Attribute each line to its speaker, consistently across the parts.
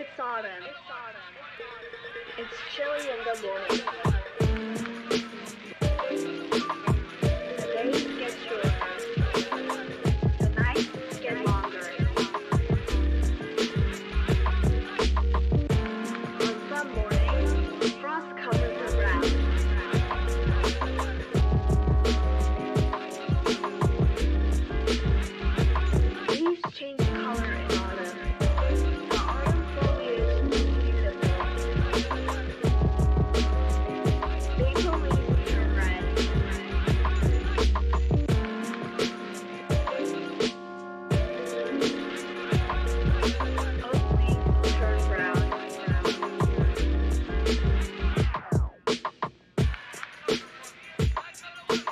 Speaker 1: It's autumn. It's chilly in the morning. The days get shorter. The nights get longer. On some mornings, frost covers the ground. Leaves change color in autumn. The autumn foliage is beautiful. Maple leaves turn red. Oak leaves turn brown.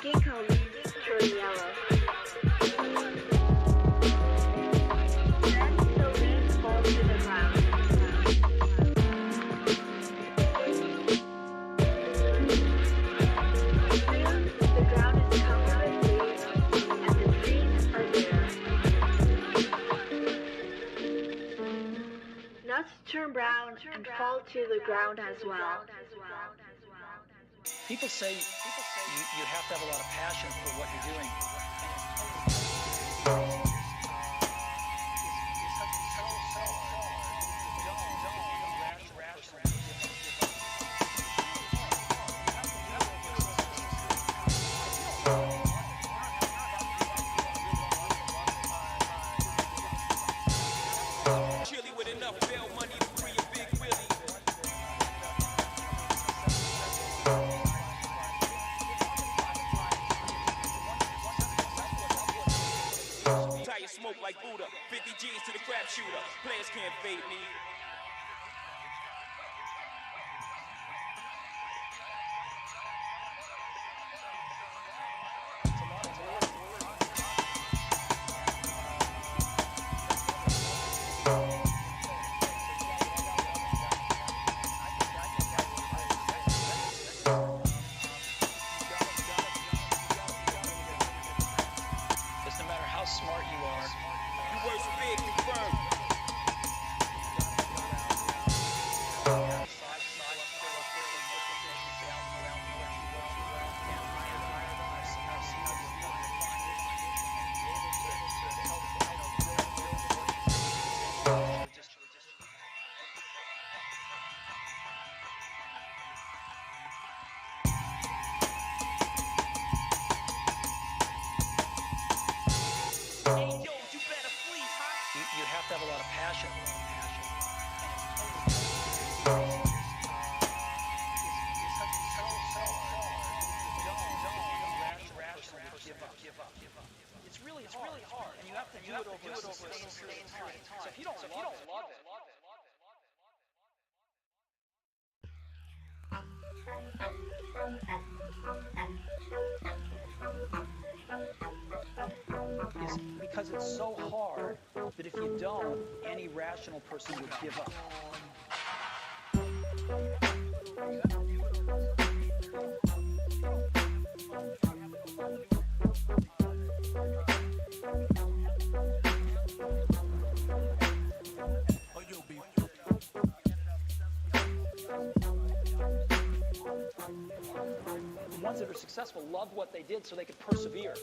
Speaker 1: Ginkgo leaves turn yellow. Then the leaves fall to the ground. Soon the ground is covered with leaves and the trees are bare. Nuts turn brown and fall to the ground as well.
Speaker 2: People say you have to have a lot of passion for what you're doing.
Speaker 3: Chilly with enough bail money to free a big Willie. Tire smoke like Buddha, 50 G's to the crap shooter. Players can't fade me.
Speaker 2: Because no matter how smart you are,
Speaker 3: You worse big, confirmed. Hey yo, you better flee, huh?
Speaker 2: you have to have a lot of passion. It's really hard, and you have to do it over a sustained period of time. So if you don't love it. Is because it's so hard that if you don't, any rational person would give up. The ones that are successful love what they did so they could persevere.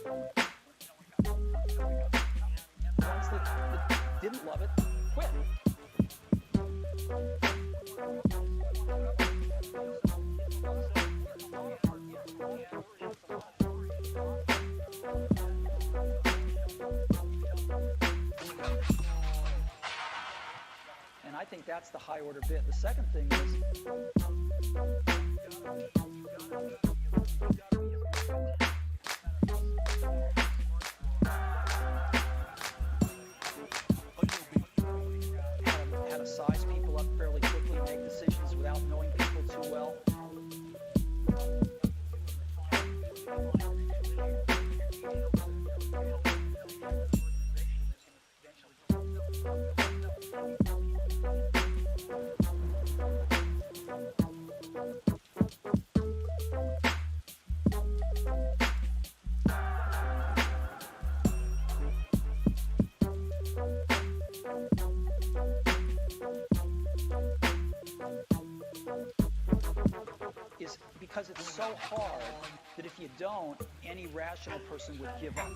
Speaker 2: The ones that didn't love it quit. And I think that's the high order bit. The second thing how to size people up fairly quickly, make decisions without knowing people too well. is because it's so hard that if you don't, any rational person would give up.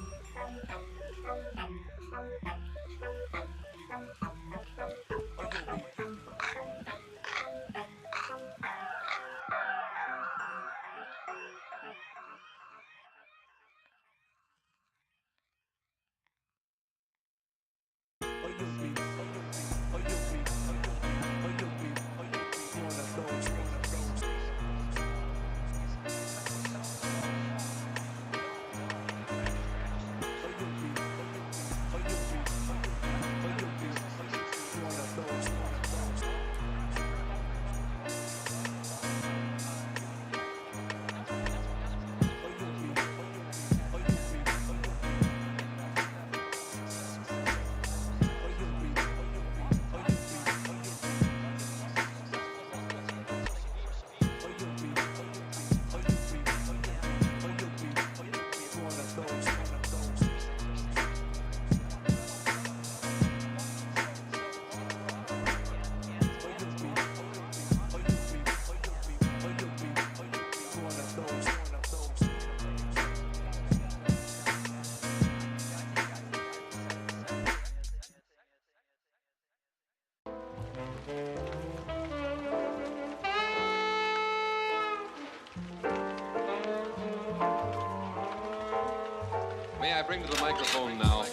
Speaker 4: May I bring to the microphone now?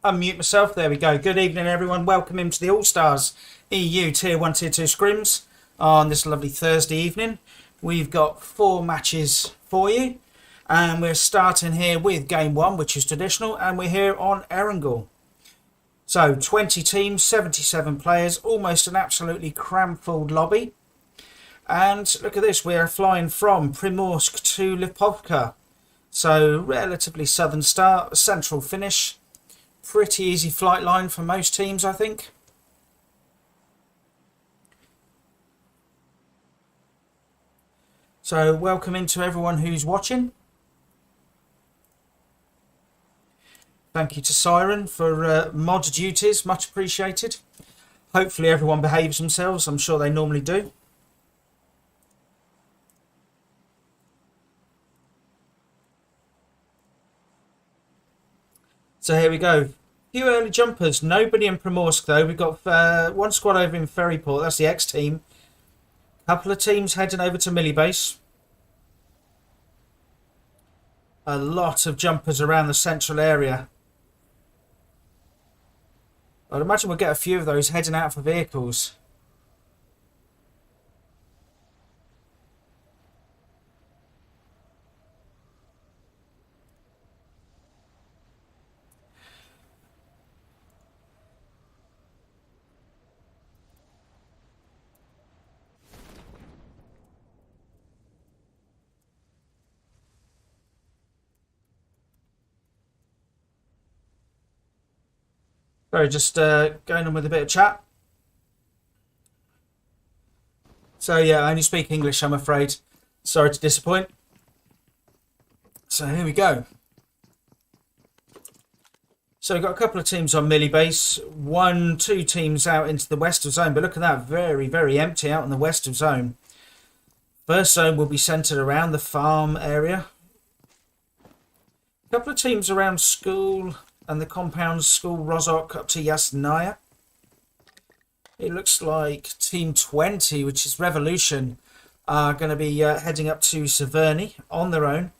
Speaker 5: Unmute myself. There we go. Good evening, everyone. Welcome into the All-Stars EU Tier 1, Tier 2 scrims on this lovely Thursday evening. We've got 4 matches for you. And we're starting here with Game 1, which is traditional. And we're here on Erangel. So, 20 teams, 77 players. Almost an absolutely cram-full lobby. And look at this. We're flying from Primorsk to Lipovka. So, relatively southern start, central finish. Pretty easy flight line for most teams, I think. So welcome into everyone who's watching. Thank you to Siren for mod duties, much appreciated. Hopefully everyone behaves themselves, I'm sure they normally do. So here we go. Few early jumpers. Nobody in Primorsk though. We've got one squad over in Ferryport. That's the X team. Couple of teams heading over to Millibase. A lot of jumpers around the central area. I'd imagine we'll get a few of those heading out for vehicles. So just going on with a bit of chat. So yeah, I only speak English, I'm afraid. Sorry to disappoint. So here we go. So we've got a couple of teams on Millibase. 2 teams out into the west of zone. But look at that, very, very empty out in the west of zone. First zone will be centred around the farm area. A couple of teams around school and the compounds, school Rozhok up to Yasnaya. It looks like Team 20, which is Revolution, are going to be heading up to Severny on their own.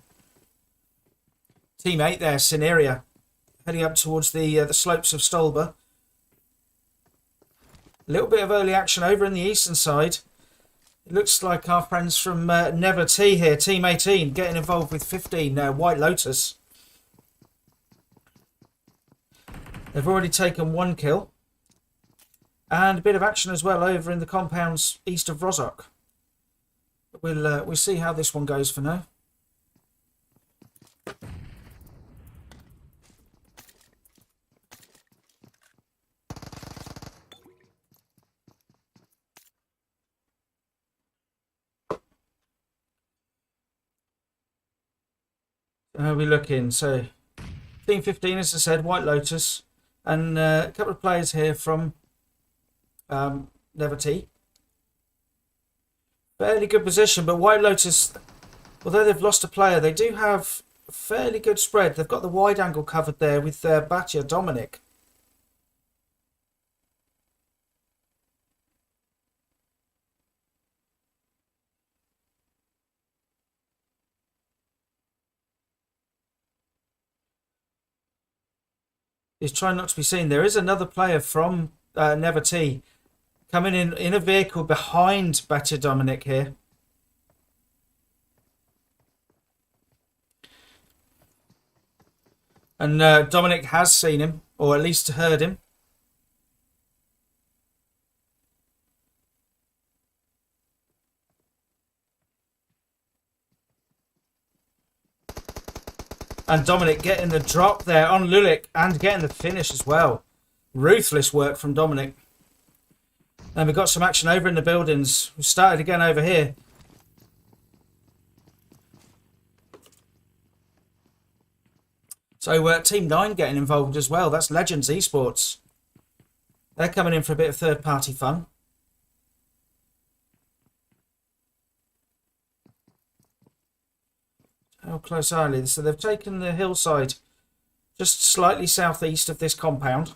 Speaker 5: Team 8 there, Sineria, heading up towards the slopes of Stolba. A little bit of early action over in the eastern side. It looks like our friends from Never T here, Team 18, getting involved with 15, White Lotus. They've already taken 1 kill. And a bit of action as well over in the compounds east of Rozhok. We'll see how this one goes for now. How are we looking? So, Team 15, as I said, White Lotus. And a couple of players here from Never T. Fairly good position, but White Lotus, although they've lost a player, they do have a fairly good spread. They've got the wide angle covered there with Batya Dominic. He's trying not to be seen. There is another player from Never T coming in a vehicle behind Batya Dominic here. And Dominic has seen him, or at least heard him. And Dominic getting the drop there on Lulik and getting the finish as well. Ruthless work from Dominic. And we've got some action over in the buildings. We started again over here. So Team 9 getting involved as well. That's Legends Esports. They're coming in for a bit of third-party fun. How close are they? So they've taken the hillside just slightly southeast of this compound.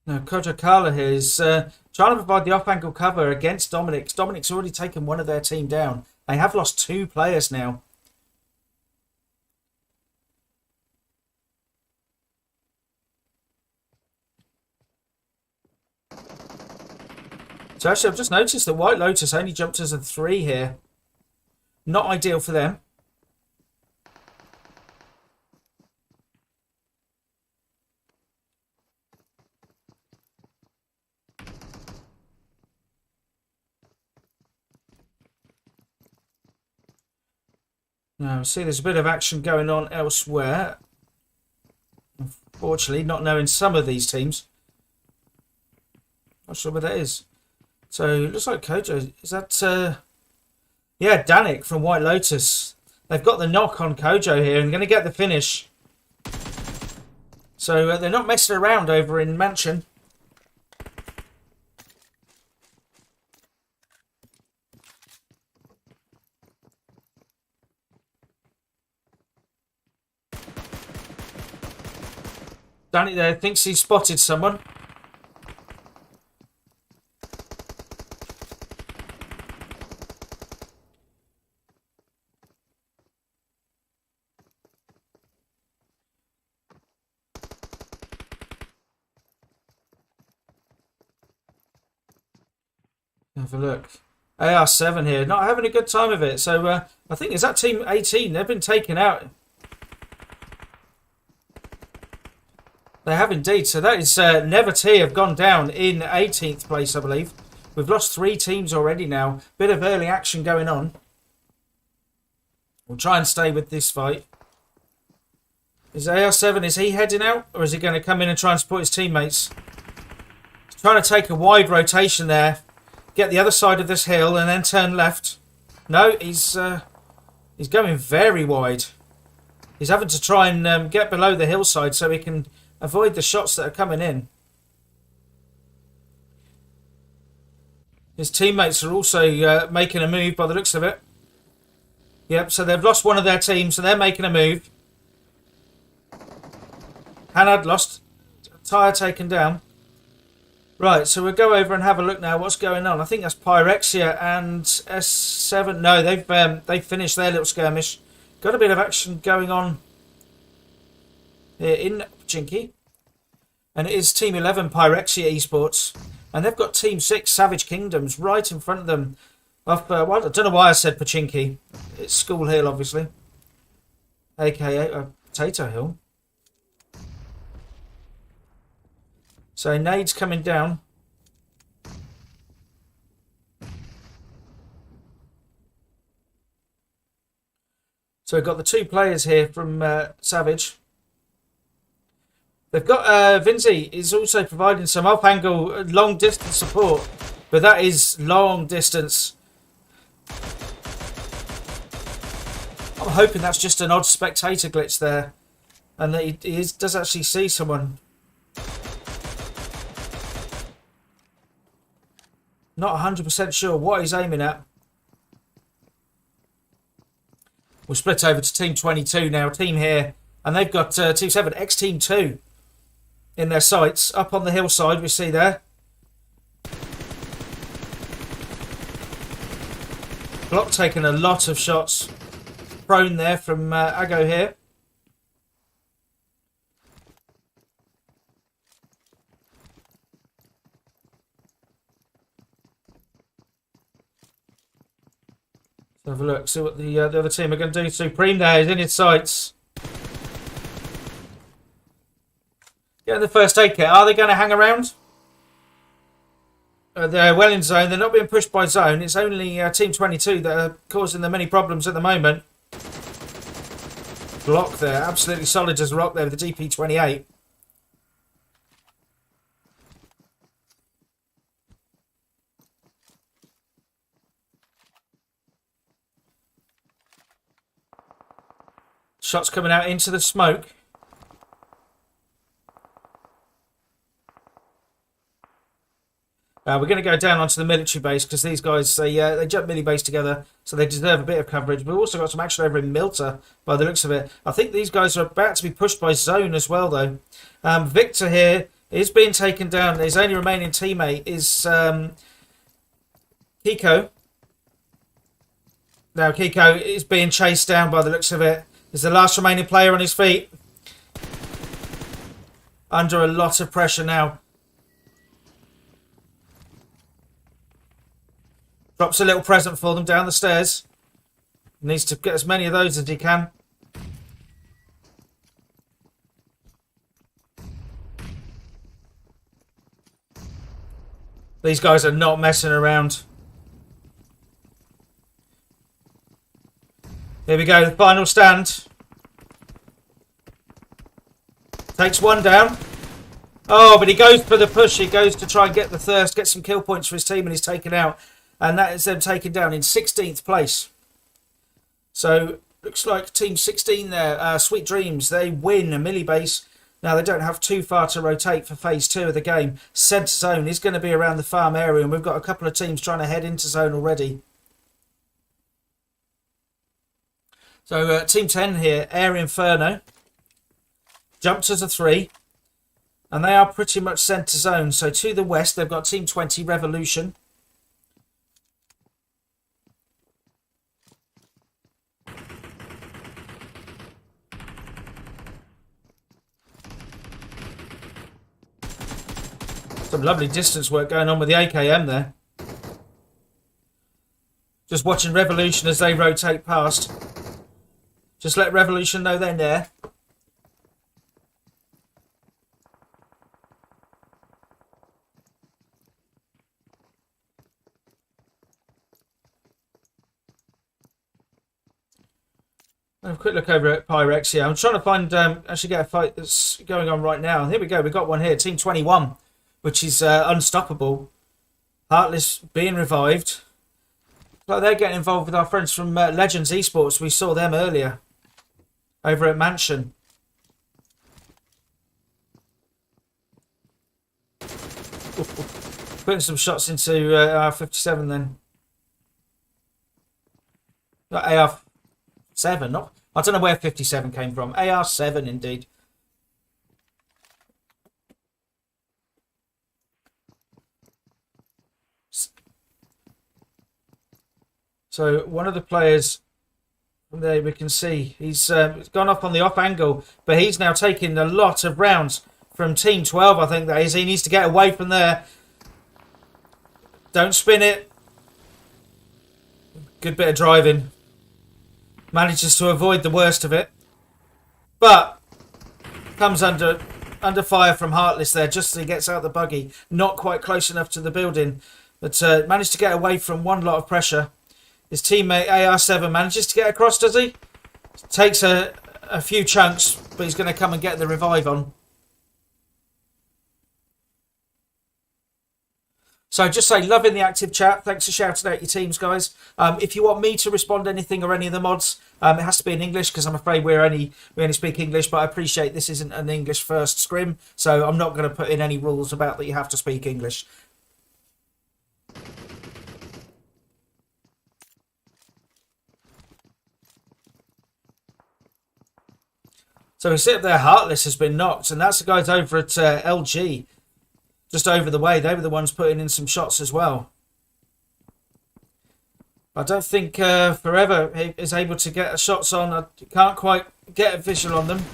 Speaker 5: Now, Kojakala here is trying to provide the off-angle cover against Dominic. Dominic's already taken one of their team down. They have lost 2 players now. So actually, I've just noticed that White Lotus only jumped as a 3 here. Not ideal for them. Now, see, there's a bit of action going on elsewhere. Unfortunately, not knowing some of these teams. Not sure where that is. So, it looks like Kojo. Is that... yeah, Danik from White Lotus. They've got the knock on Kojo here and going to get the finish. So, they're not messing around over in Mansion. Danik there thinks he's spotted someone. Have a look. AR7 here, not having a good time of it. So I think is that team 18. They've been taken out. They have indeed. So that is Never T have gone down in 18th place, I believe. We've lost 3 teams already now. Bit of early action going on. We'll try and stay with this fight. Is AR7, is he heading out? Or is he going to come in and try and support his teammates? He's trying to take a wide rotation there. Get the other side of this hill and then turn left. No, he's going very wide. He's having to try and get below the hillside so he can avoid the shots that are coming in. His teammates are also making a move by the looks of it. Yep, so they've lost one of their teams, so they're making a move. Hanad lost. Tyre taken down. Right, so we'll go over and have a look now what's going on. I think that's Pyrexia and S7. No, they've finished their little skirmish. Got a bit of action going on here in Pachinki. And it is Team 11 Pyrexia Esports. And they've got Team 6 Savage Kingdoms right in front of them. Off, well, I don't know why I said Pachinki. It's School Hill, obviously. AKA Potato Hill. So nades coming down. So we've got the 2 players here from Savage. They've got Vinci is also providing some off-angle long distance support, but that is long distance. I'm hoping that's just an odd spectator glitch there, and that he does actually see someone. Not 100% sure what he's aiming at. We'll split over to Team 22 now. Team here. And they've got Team 7, X-Team 2 in their sights. Up on the hillside, we see there. Block taking a lot of shots. Prone there from Ago here. Have a look, see what the other team are going to do. Supreme there is in his sights. Getting the first aid kit. Are they going to hang around? They're well in zone. They're not being pushed by zone. It's only Team 22 that are causing them many problems at the moment. Block there. Absolutely solid as rock there with the DP-28. Shots coming out into the smoke. We're going to go down onto the military base because these guys, they jump military base together, so they deserve a bit of coverage. We've also got some action over in Milta by the looks of it. I think these guys are about to be pushed by zone as well, though. Victor here is being taken down. His only remaining teammate is Kiko. Now Kiko is being chased down by the looks of it. Is the last remaining player on his feet. Under a lot of pressure now. Drops a little present for them down the stairs. Needs to get as many of those as he can. These guys are not messing around. Here we go, the final stand. Takes one down. Oh, but he goes for the push. He goes to try and get the thirst, get some kill points for his team, and he's taken out. And that is them taken down in 16th place. So, looks like Team 16 there, Sweet Dreams, they win a milli base. Now, they don't have too far to rotate for Phase 2 of the game. Centre zone is going to be around the farm area, and we've got a couple of teams trying to head into zone already. So, Team 10 here, Air Inferno. Jumped as a 3. And they are pretty much centre zone. So, to the west, they've got Team 20, Revolution. Some lovely distance work going on with the AKM there. Just watching Revolution as they rotate past. Just let Revolution know they're there. Have a quick look over at Pyrex here. I'm trying to find, actually get a fight that's going on right now. Here we go. We've got one here. Team 21. Which is unstoppable. Heartless being revived. Like they're getting involved with our friends from Legends Esports. We saw them earlier. Over at Mansion. Putting some shots into AR-57 then. Not AR-7. Not, I don't know where 57 came from. AR-7 indeed. So one of the players from there we can see he's gone up on the off angle, but he's now taking a lot of rounds from Team 12. I think that is. He needs to get away from there. Don't spin it. Good bit of driving. Manages to avoid the worst of it, but comes under fire from Heartless there just as he gets out of the buggy. Not quite close enough to the building, but managed to get away from one lot of pressure. His teammate AR-7 manages to get across, does he? Takes a few chunks, but he's going to come and get the revive on. So just say, loving the active chat. Thanks for shouting out your teams, guys. If you want me to respond to anything or any of the mods, it has to be in English because I'm afraid we only speak English. But I appreciate this isn't an English first scrim, so I'm not going to put in any rules about that you have to speak English. So we see up there, Heartless has been knocked, and that's the guys over at LG, just over the way. They were the ones putting in some shots as well. I don't think Forever is able to get shots on. I can't quite get a visual on them.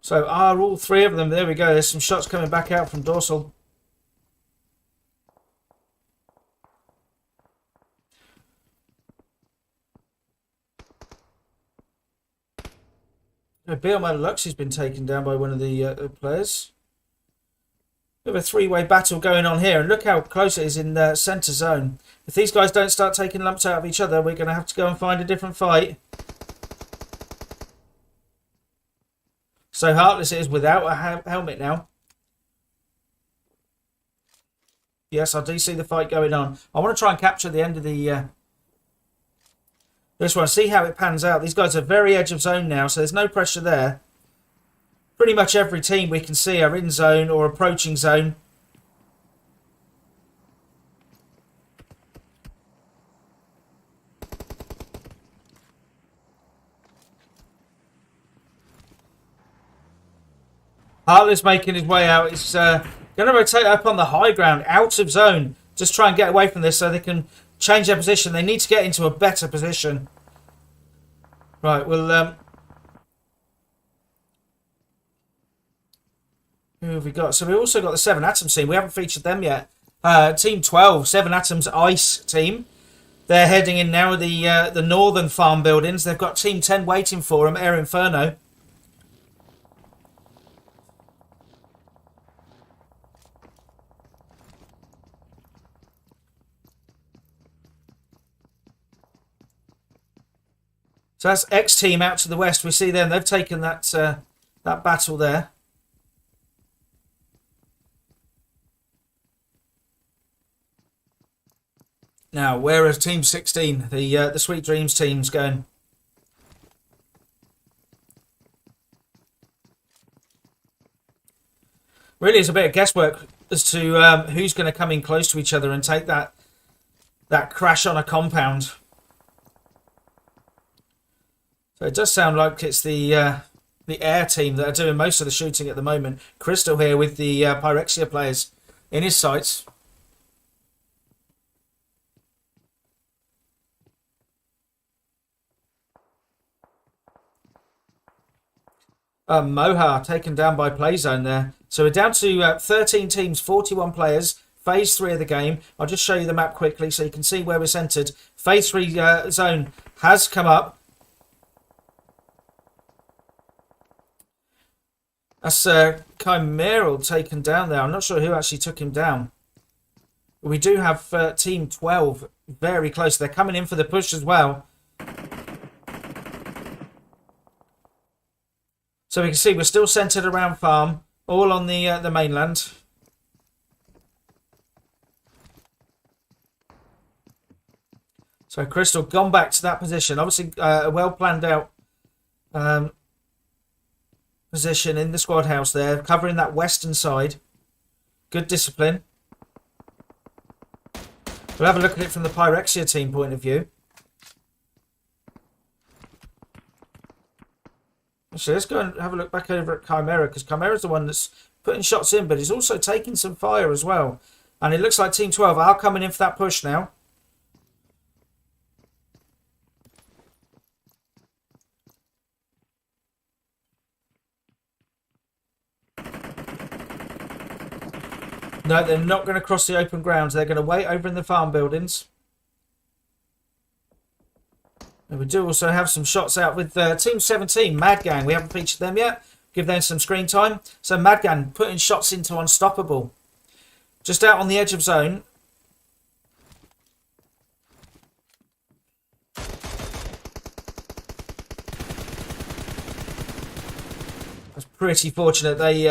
Speaker 5: So are all three of them? There we go. There's some shots coming back out from Dorsal. Bielma Lux has been taken down by one of the players. We have a three-way battle going on here, and look how close it is in the centre zone. If these guys don't start taking lumps out of each other, we're going to have to go and find a different fight. So Heartless is without a helmet now. Yes, I do see the fight going on. I want to try and capture the end of the... this one, see how it pans out. These guys are very edge of zone now, so there's no pressure there. Pretty much every team we can see are in zone or approaching zone. Heartless making his way out. He's going to rotate up on the high ground, out of zone. Just try and get away from this so they can change their position. They need to get into a better position. Right, well, who have we got? So we also got the 7 Atoms team. We haven't featured them yet. Team 12, 7 Atoms Ice team. They're heading in now the northern farm buildings. They've got Team 10 waiting for them, Air Inferno. So that's X team out to the west. We see them. They've taken that that battle there. Now, where is Team 16? The Sweet Dreams team's going. Really, it's a bit of guesswork as to who's going to come in close to each other and take that crash on a compound. So it does sound like it's the air team that are doing most of the shooting at the moment. Crystal here with the Pyrexia players in his sights. Moha taken down by Playzone there. So we're down to 13 teams, 41 players. Phase 3 of the game. I'll just show you the map quickly so you can see where we're centred. Phase 3 zone has come up. That's Chimeral taken down there. I'm not sure who actually took him down. We do have Team 12 very close. They're coming in for the push as well. So we can see we're still centred around farm, all on the mainland. So Crystal gone back to that position. Obviously a well planned out position in the squad house there, covering that western side. Good discipline. We'll have a look at it from the Pyrexia team point of view. Actually, let's go and have a look back over at Chimera, because Chimera's the one that's putting shots in, but he's also taking some fire as well. And it looks like Team 12 are coming in for that push now. No, they're not going to cross the open grounds. They're going to wait over in the farm buildings. And we do also have some shots out with Team 17, Mad Gang. We haven't featured them yet. Give them some screen time. So Mad Gang putting shots into Unstoppable. Just out on the edge of zone. pretty fortunate they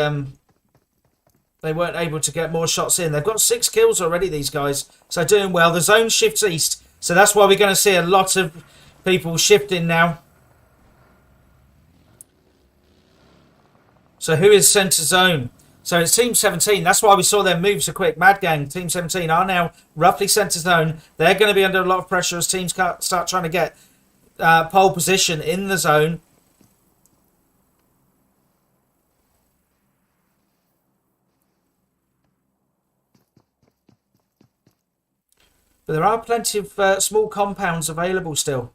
Speaker 5: weren't able to get more shots in. They've got 6 kills already, these guys. So doing well. The zone shifts east. So that's why we're going to see a lot of people shifting now. So who is centre zone? So it's Team 17. That's why we saw them move so quick. Mad Gang, Team 17 are now roughly centre zone. They're going to be under a lot of pressure as teams start trying to get pole position in the zone. But there are plenty of small compounds available still.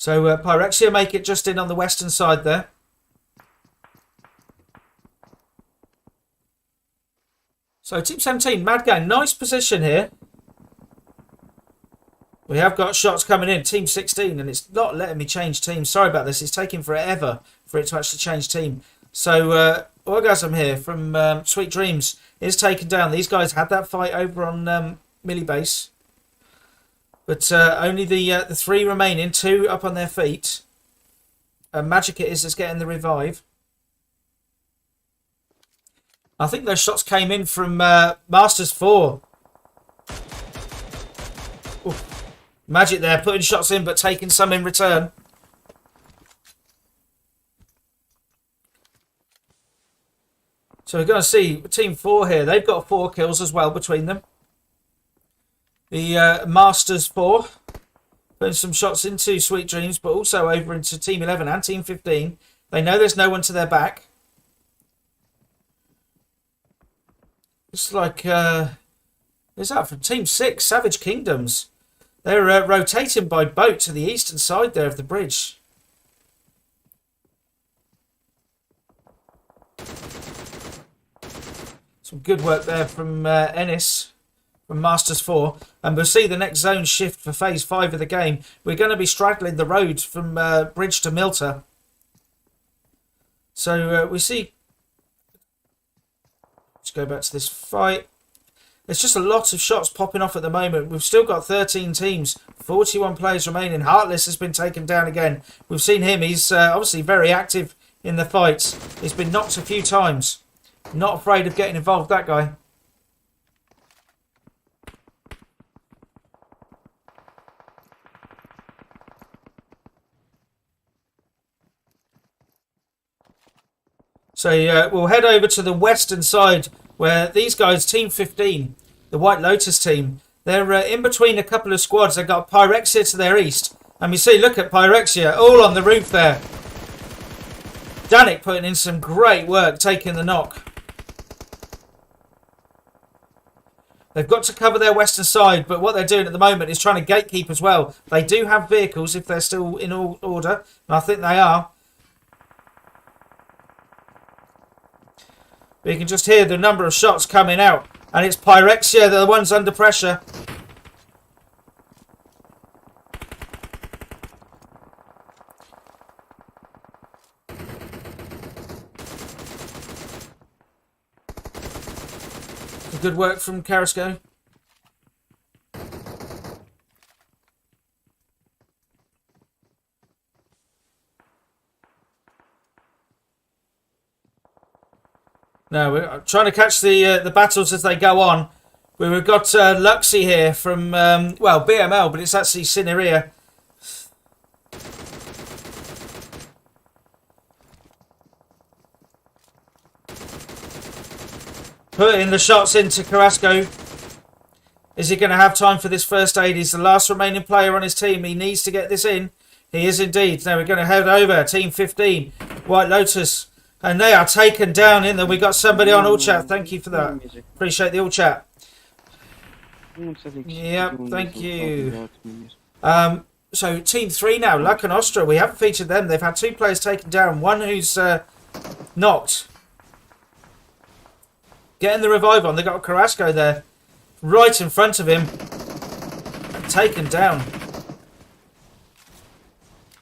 Speaker 5: So Pyrexia make it just in on the western side there. So Team 17, Mad Gang, nice position here. We have got shots coming in, Team 16, and it's not letting me change team. Sorry about this, it's taking forever for it to actually change team. So Orgasm here from Sweet Dreams is taken down. These guys had that fight over on Millie Base. But only the 3 remaining, 2 up on their feet. Magic it is getting the revive. I think those shots came in from Masters 4. Ooh. Magic there, putting shots in but taking some in return. So we're going to see Team 4 here. They've got 4 kills as well between them. The Masters 4 putting some shots into Sweet Dreams, but also over into Team 11 and Team 15. They know there's no one to their back. It's like, is that from Team 6, Savage Kingdoms? They're rotating by boat to the eastern side there of the bridge. Some good work there from Ennis. From Masters 4, and we'll see the next zone shift for phase 5 of the game. We're going to be straddling the road from Bridge to Milter. So we see, let's go back to this fight. There's just a lot of shots popping off at the moment. We've still got 13 teams, 41 players remaining. Heartless has been taken down again. We've seen him, he's obviously very active in the fights. He's been knocked a few times. Not afraid of getting involved, that guy. So we'll head over to the western side where these guys, Team 15, the White Lotus team, they're in between a couple of squads. They've got Pyrexia to their east. And we see, look at Pyrexia, all on the roof there. Danik putting in some great work, taking the knock. They've got to cover their western side, but what they're doing at the moment is trying to gatekeep as well. They do have vehicles if they're still in order, and I think they are. But you can just hear the number of shots coming out. And it's Pyrexia, the ones under pressure. Good work from Carrasco. No, we're trying to catch the battles as they go on. We've got Luxy here from, well, BML, but it's actually Cineria. Putting the shots into Carrasco. Is he going to have time for this first aid? He's the last remaining player on his team. He needs to get this in. He is indeed. Now we're going to head over. Team 15, White Lotus. And they are taken down in there. We got somebody on all chat. Thank you for that. Appreciate the all chat. Yep, thank you. So Team 3 now, Luck and Ostra. We haven't featured them. They've had 2 players taken down. One who's knocked. Getting the revive on. They've got Carrasco there. Right in front of him. And taken down.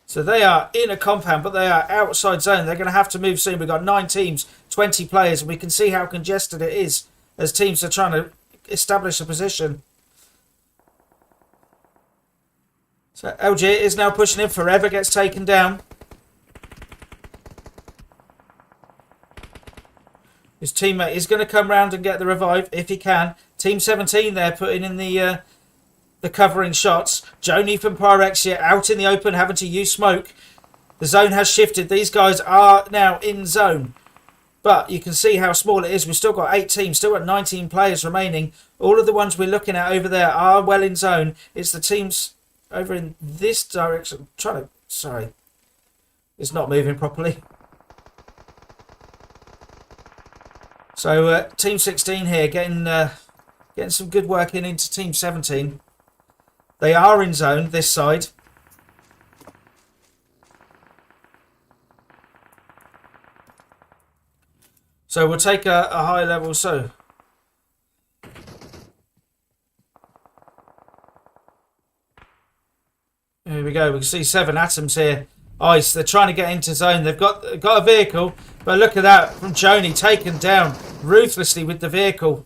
Speaker 5: So they are in a compound, but they are outside zone. They're going to have to move soon. We've got 9 teams, 20 players, and we can see how congested it is as teams are trying to establish a position. So LG is now pushing in. Forever gets taken down. His teammate is going to come round and get the revive if he can. Team 17 there putting in the covering shots. Joni from Pyrexia out in the open having to use smoke. The zone has shifted. These guys are now in zone. But you can see how small it is. We've still got 8 teams, still got 19 players remaining. All of the ones we're looking at over there are well in zone. It's the teams over in this direction. Sorry. It's not moving properly. So Team 16 here getting some good work into Team 17. They are in zone this side. So we'll take a high level. So here we go. We can see 7 atoms here. Ice. They're trying to get into zone. They've got a vehicle, but look at that from Joni, taken down ruthlessly with the vehicle.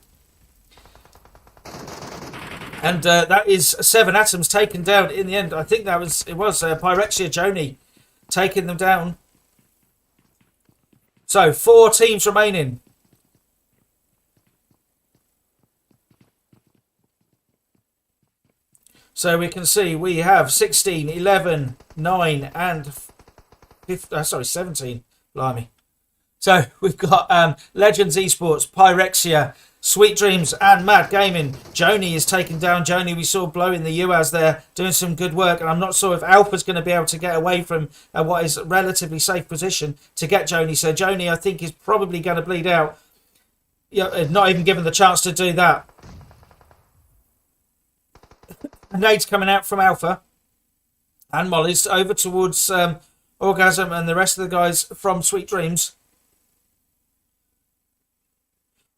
Speaker 5: And that is 7 atoms taken down in the end. I think it was Pyrexia Joni taking them down. So 4 teams remaining. So we can see we have 16, 11, 9 and 17. Blimey. So we've got Legends Esports, Pyrexia, Sweet Dreams and Mad Gaming. Joni is taken down. Joni we saw blowing the UAS there, doing some good work. And I'm not sure if Alpha's going to be able to get away from what is a relatively safe position to get Joni. So Joni, I think, is probably going to bleed out. Not even given the chance to do that. Nade's coming out from Alpha. And Molly's over towards Orgasm and the rest of the guys from Sweet Dreams.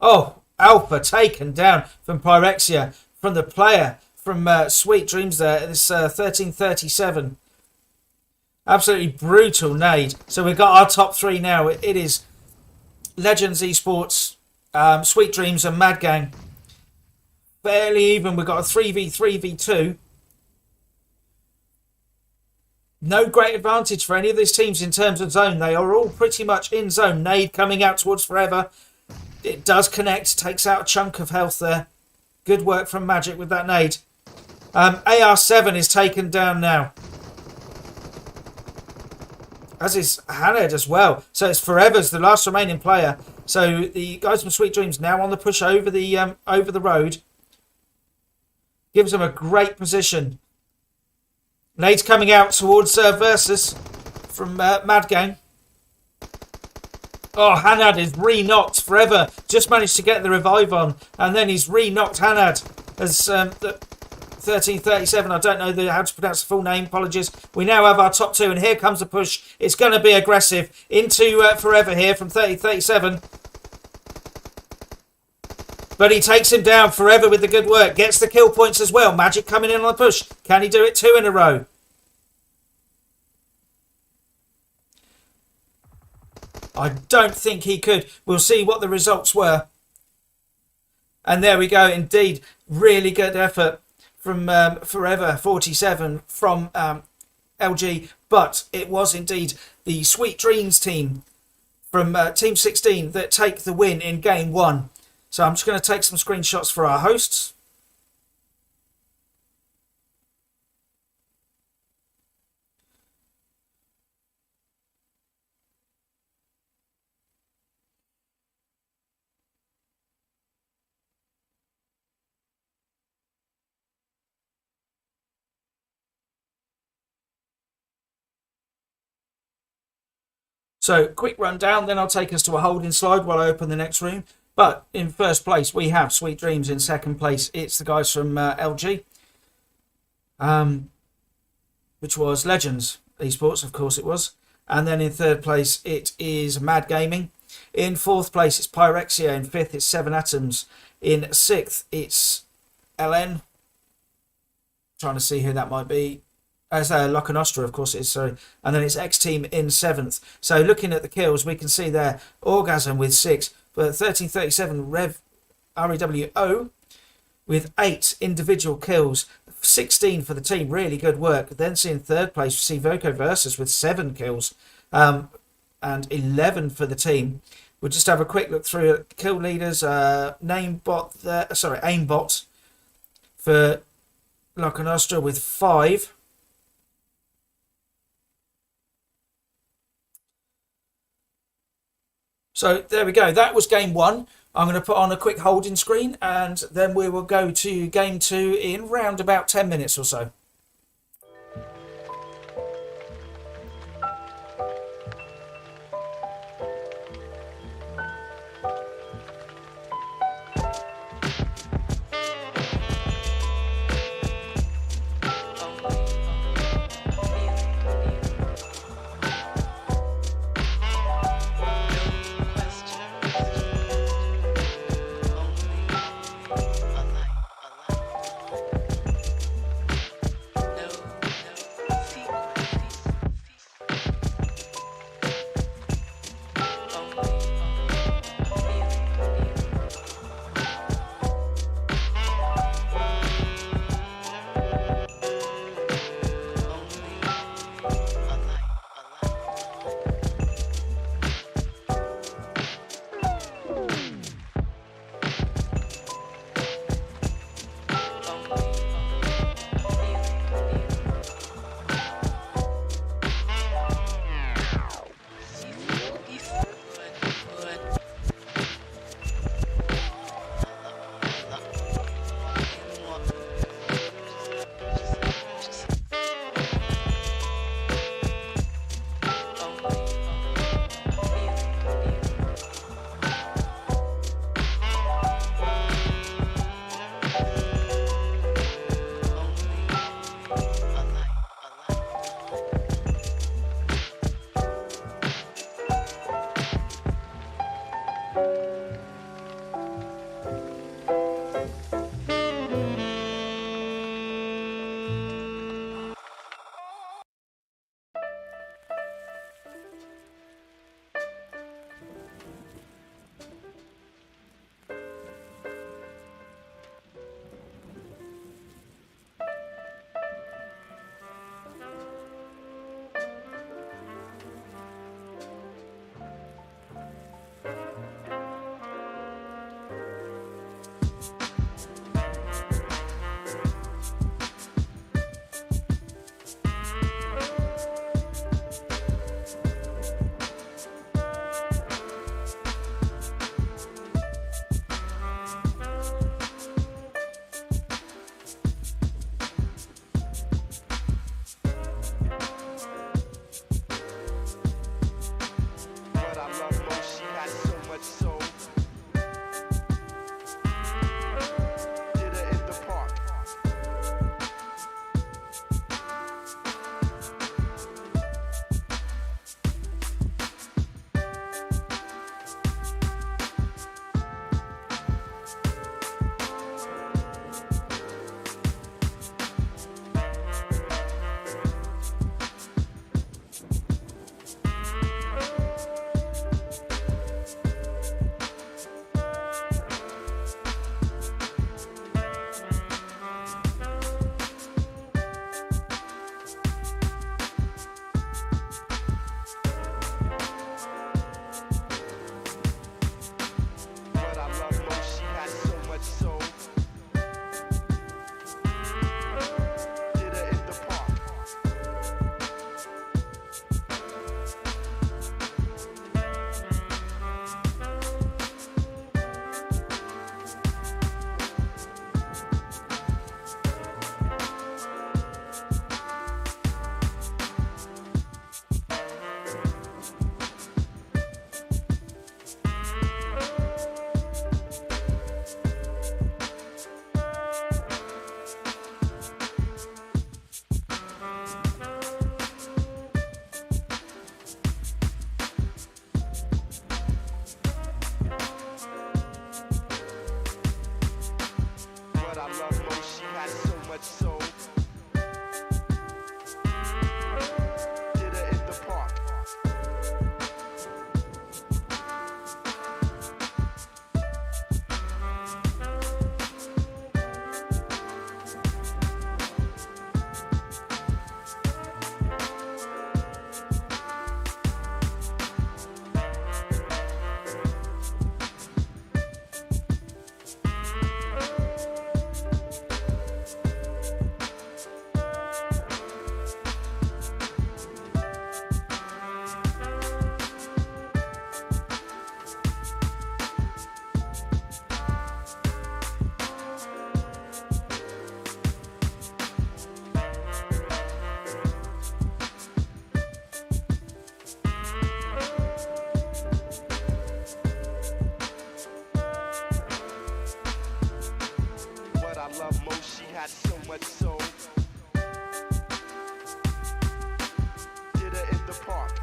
Speaker 5: Oh, Alpha taken down from Pyrexia, from the player from Sweet Dreams there. It's 1337. Absolutely brutal nade. So we've got our top 3 now. It is Legends Esports, Sweet Dreams and Mad Gang. Fairly even. We've got a 3v3v2. No great advantage for any of these teams in terms of zone. They are all pretty much in zone. Nade coming out towards Forever. It does connect. Takes out a chunk of health there. Good work from Magic with that nade. AR7 is taken down now. As is Haned as well. So it's Forever's the last remaining player. So the guys from Sweet Dreams now on the push over the road. Gives them a great position. Nade's coming out towards Versus from Mad Gang. Oh, Hanad is re-knocked. Forever just managed to get the revive on. And then he's re-knocked Hanad as 1337. I don't know how to pronounce the full name. Apologies. We now have our top 2. And here comes the push. It's going to be aggressive into Forever here from 3037. But he takes him down. Forever with the good work. Gets the kill points as well. Magic coming in on the push. Can he do it 2 in a row? I don't think he could. We'll see what the results were. And there we go. Indeed, really good effort from Forever 47 from LG. But it was indeed the Sweet Dreams team from Team 16 that take the win in Game 1. So I'm just going to take some screenshots for our hosts. So, quick rundown, then I'll take us to a holding slide while I open the next room. But in first place, we have Sweet Dreams. In second place, it's the guys from LG, which was Legends Esports, of course it was. And then in third place, it is Mad Gaming. In fourth place, it's Pyrexia. In fifth, it's 7 Atoms. In sixth, it's LN. Trying to see who that might be. As Locanostra, of course it is, sorry. And then it's X-Team in 7th. So looking at the kills, we can see there Orgasm with 6. But 1337 REWO with 8 individual kills, 16 for the team. Really good work. Then seeing third place, we see Voco Versus with 7 kills and 11 for the team. We'll just have a quick look through kill leaders. Aimbot for Loconostra with 5. So there we go. That was game 1. I'm going to put on a quick holding screen and then we will go to game 2 in round about 10 minutes or so.
Speaker 6: got so much soul. Did her in the park.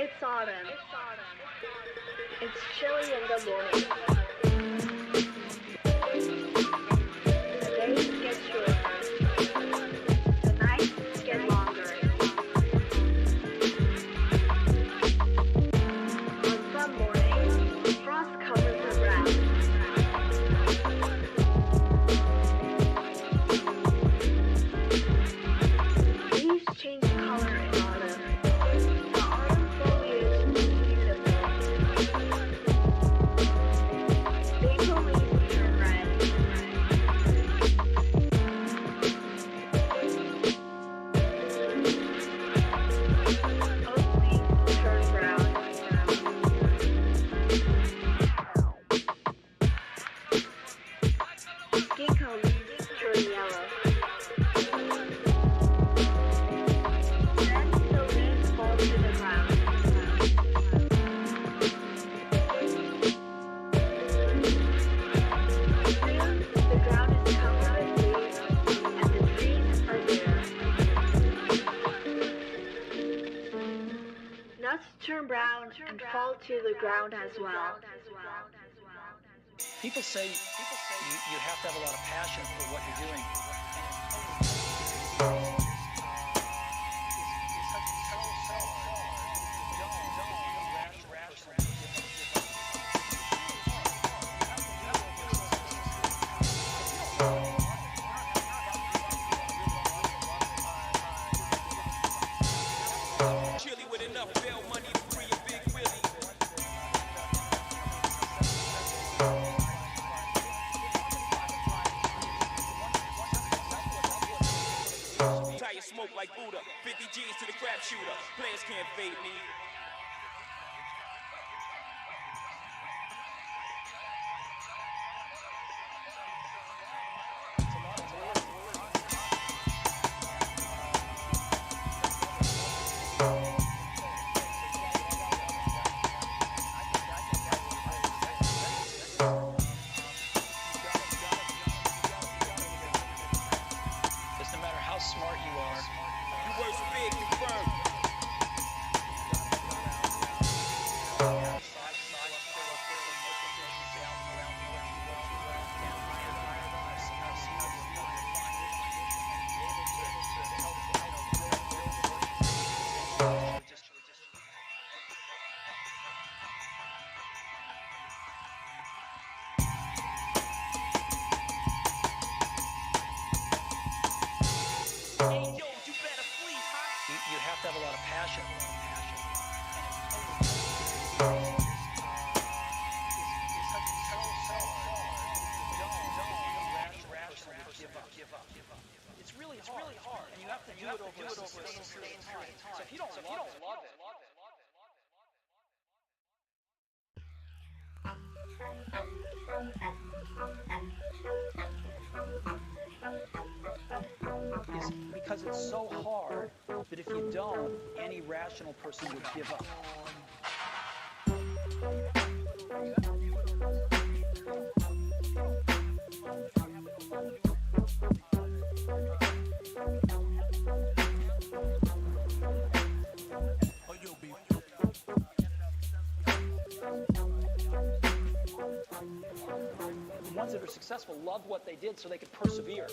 Speaker 1: It's autumn. It's chilly in the morning. The days get shorter. The nights get longer. On some mornings, frost covers the ground. Leaves change color in autumn. The autumn foliage is beautiful. Maple leaves turn red. Oak leaves turn brown. Ginkgo leaves turn yellow. Then the leaves fall to the ground. Soon the ground is covered with leaves and the trees are bare. Nuts turn brown and fall to the ground as well.
Speaker 2: People say you have to have a lot of passion for what you're doing.
Speaker 3: Chilly with enough bail money to free a big Willie. Tire smoke like Buddha. 50 G's to the crap shooter. Players can't fade me.
Speaker 2: is because it's so hard that if you don't, any rational person would give up. The ones that are successful love what they did so they could persevere.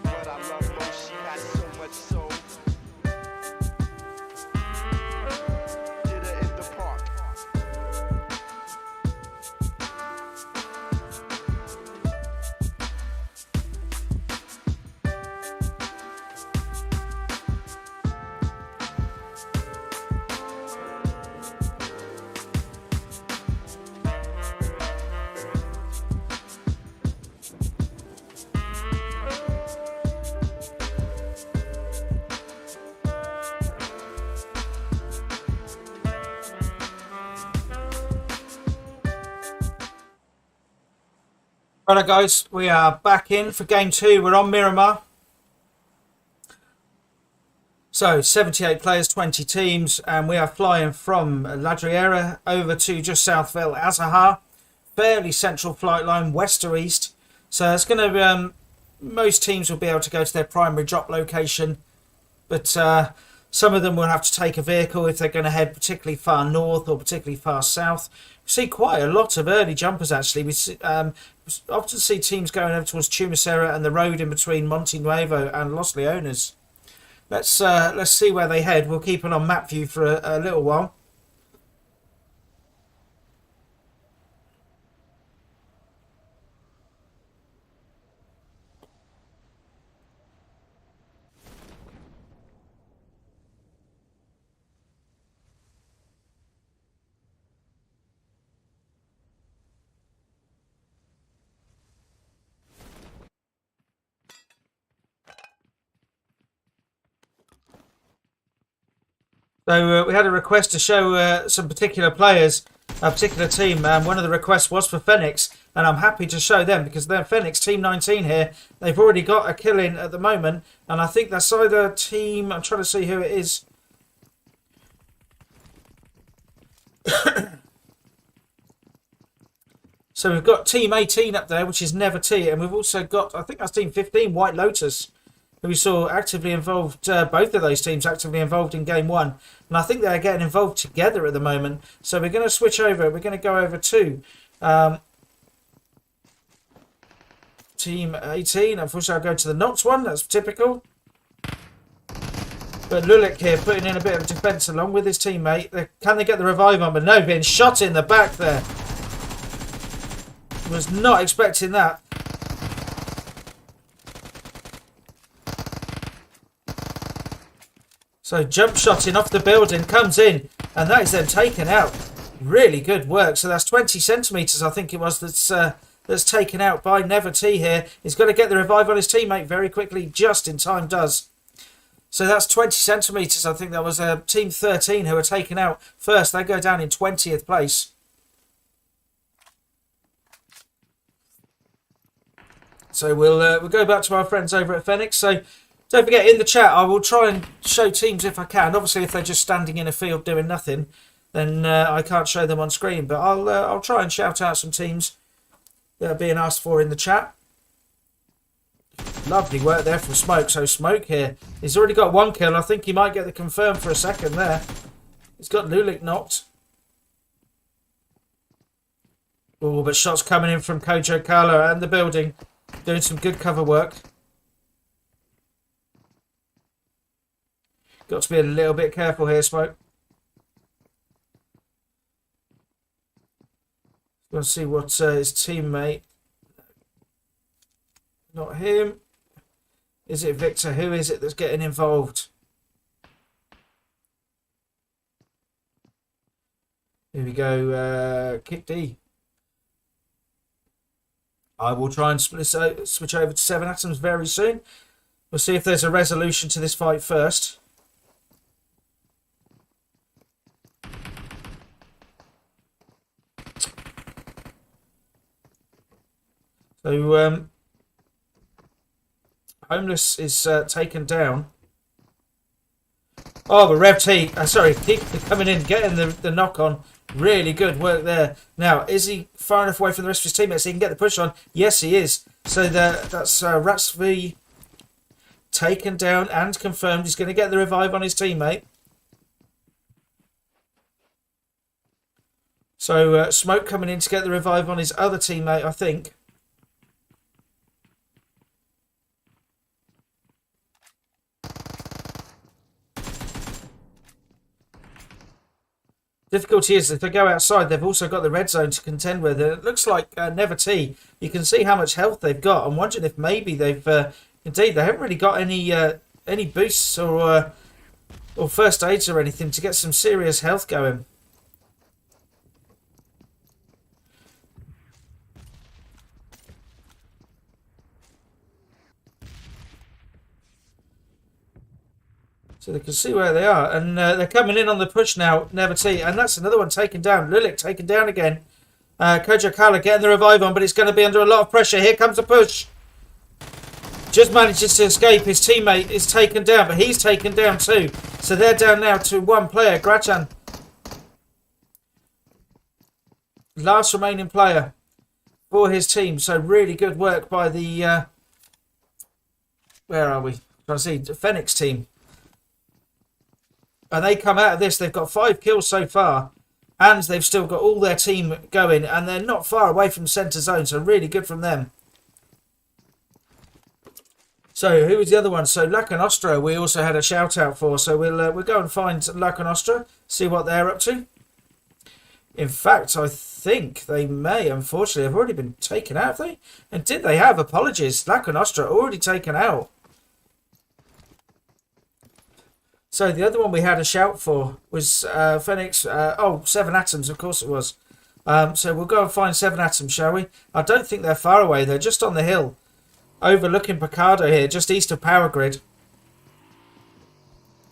Speaker 6: What I love most, she has so much soul. Did her in the park.
Speaker 5: Right, guys, we are back in for game two. We're on Miramar. So 78 players, 20 teams, and we are flying from La Driera over to just south of El Azahar. Fairly central flight line, west to east. So it's going to be, most teams will be able to go to their primary drop location, but some of them will have to take a vehicle if they're going to head particularly far north or particularly far south. We see quite a lot of early jumpers actually. We often see teams going over towards Chumacera and the road in between Monte Nuevo and Los Leones. Let's see where they head. We'll keep it on map view for a little while. So we had a request to show some particular players, a particular team. One of the requests was for Phoenix, and I'm happy to show them because they're Phoenix Team 19 here. They've already got a kill in at the moment, and I think that's either team... I'm trying to see who it is. So we've got Team 18 up there, which is Never T, and we've also got, I think that's Team 15, White Lotus, who we saw actively involved, both of those teams actively involved in Game 1. And I think they're getting involved together at the moment. So we're going to switch over. We're going to go over to Team 18. Unfortunately, I'll go to the Knox one. That's typical. But Lulic here putting in a bit of defence along with his teammate. Can they get the revive on? But no, being shot in the back there. Was not expecting that. So jump shotting off the building, comes in, and that is then taken out. Really good work. So that's 20 centimetres, I think it was, that's taken out by Never T here. He's got to get the revive on his teammate very quickly, just in time does. So that's 20 centimetres. I think that was Team 13 who were taken out first. They go down in 20th place. So we'll go back to our friends over at Phoenix. So don't forget, in the chat, I will try and show teams if I can. Obviously, if they're just standing in a field doing nothing, then I can't show them on screen. But I'll try and shout out some teams that are being asked for in the chat. Lovely work there from Smoke. So Smoke here, he's already got one kill. I think he might get the confirm for a second there. He's got Lulic knocked. Oh, but shots coming in from Kojo Kala and the building. Doing some good cover work. Got to be a little bit careful here, Smoke. Going to see what his teammate. Not him. Is it Victor? Who is it that's getting involved? Here we go. Kick D. I will try and switch over to 7 Atoms very soon. We'll see if there's a resolution to this fight first. So, Homeless is taken down. Oh, but Rev T, sorry, keep coming in, getting the knock on. Really good work there. Now, is he far enough away from the rest of his teammates so he can get the push on? Yes, he is. So that's Ratsv taken down and confirmed. He's going to get the revive on his teammate. So Smoke coming in to get the revive on his other teammate, I think. Difficulty is if they go outside, they've also got the red zone to contend with. And it looks like Never T. You can see how much health they've got. I'm wondering if maybe they've indeed they haven't really got any boosts or first aids or anything to get some serious health going. So they can see where they are. And they're coming in on the push now, Never T. And that's another one taken down. Lulic taken down again. Kojo Kala getting the revive on, but it's going to be under a lot of pressure. Here comes the push. Just manages to escape. His teammate is taken down, but he's taken down too. So they're down now to one player, Grachan. Last remaining player for his team. So really good work by the... where are we? Trying to see. The Phoenix team. And they come out of this, they've got 5 kills so far. And they've still got all their team going. And they're not far away from centre zone. So really good from them. So who was the other one? So Lacanostra we also had a shout out for. So we'll go and find Lacanostra. See what they're up to. In fact, I think they may, unfortunately, have already been taken out. Have they? And did they have? Apologies. Lacanostra already taken out. So the other one we had a shout for was Phoenix. 7 Atoms, of course it was. So we'll go and find 7 Atoms, shall we? I don't think they're far away. They're just on the hill, overlooking Picardo here, just east of Power Grid.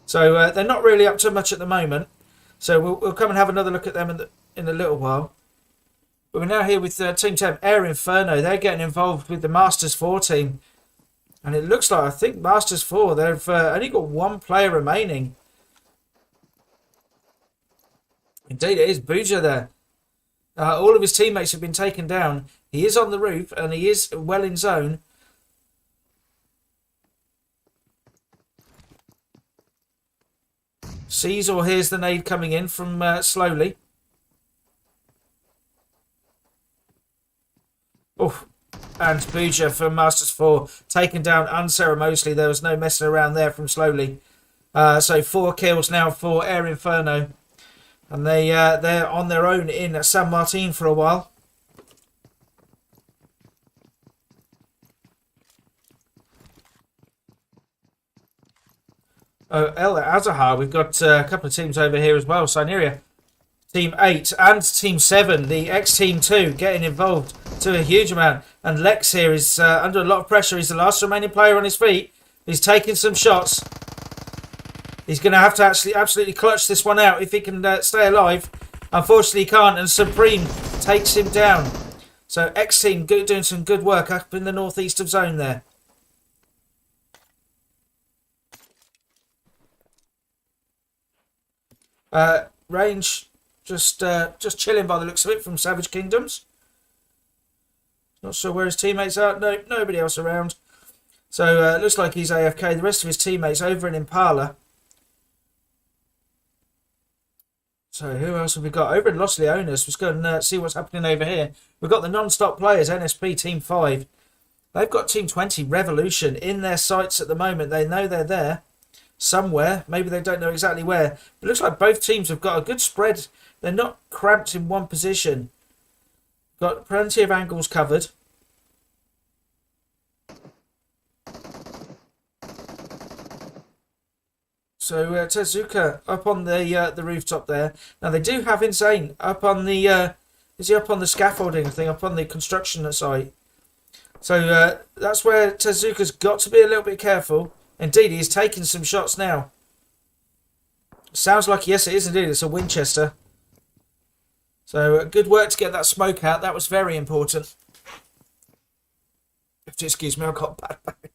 Speaker 5: So they're not really up to much at the moment. So we'll come and have another look at them in a little while. But we're now here with Team 10, Air Inferno. They're getting involved with the Masters 4 team. And it looks like, I think Masters 4, they've only got one player remaining. Indeed, it is Booja there. All of his teammates have been taken down. He is on the roof and he is well in zone. Sees or hears the nade coming in from slowly. Oh, and Booja from Masters 4 taken down unceremoniously. There was no messing around there from slowly. So 4 kills now for Air Inferno. And they're on their own in San Martin for a while. El Azahar, we've got a couple of teams over here as well. Sineria, Team 8 and Team 7, the X-Team 2, getting involved to a huge amount. And Lex here is under a lot of pressure. He's the last remaining player on his feet. He's taking some shots. He's going to have to actually absolutely clutch this one out if he can stay alive. Unfortunately, he can't, and Supreme takes him down. So X-Team doing some good work up in the northeast of zone there. Range just chilling by the looks of it from Savage Kingdoms. Not sure where his teammates are. No, nobody else around. So it looks like he's AFK. The rest of his teammates over in Impala. So who else have we got? Over in Los Leones, let's go and see what's happening over here. We've got the non-stop players, NSP Team 5. They've got Team 20, Revolution, in their sights at the moment. They know they're there somewhere. Maybe they don't know exactly where. But it looks like both teams have got a good spread. They're not cramped in one position. Got plenty of angles covered. So Tezuka up on the rooftop there. Now they do have Insane up on the is he up on the scaffolding thing, up on the construction site. So that's where Tezuka's got to be a little bit careful. Indeed, he's taking some shots now. Sounds like, yes, it is indeed. It's a Winchester. So good work to get that smoke out. That was very important. If you excuse me, I've got a bad back.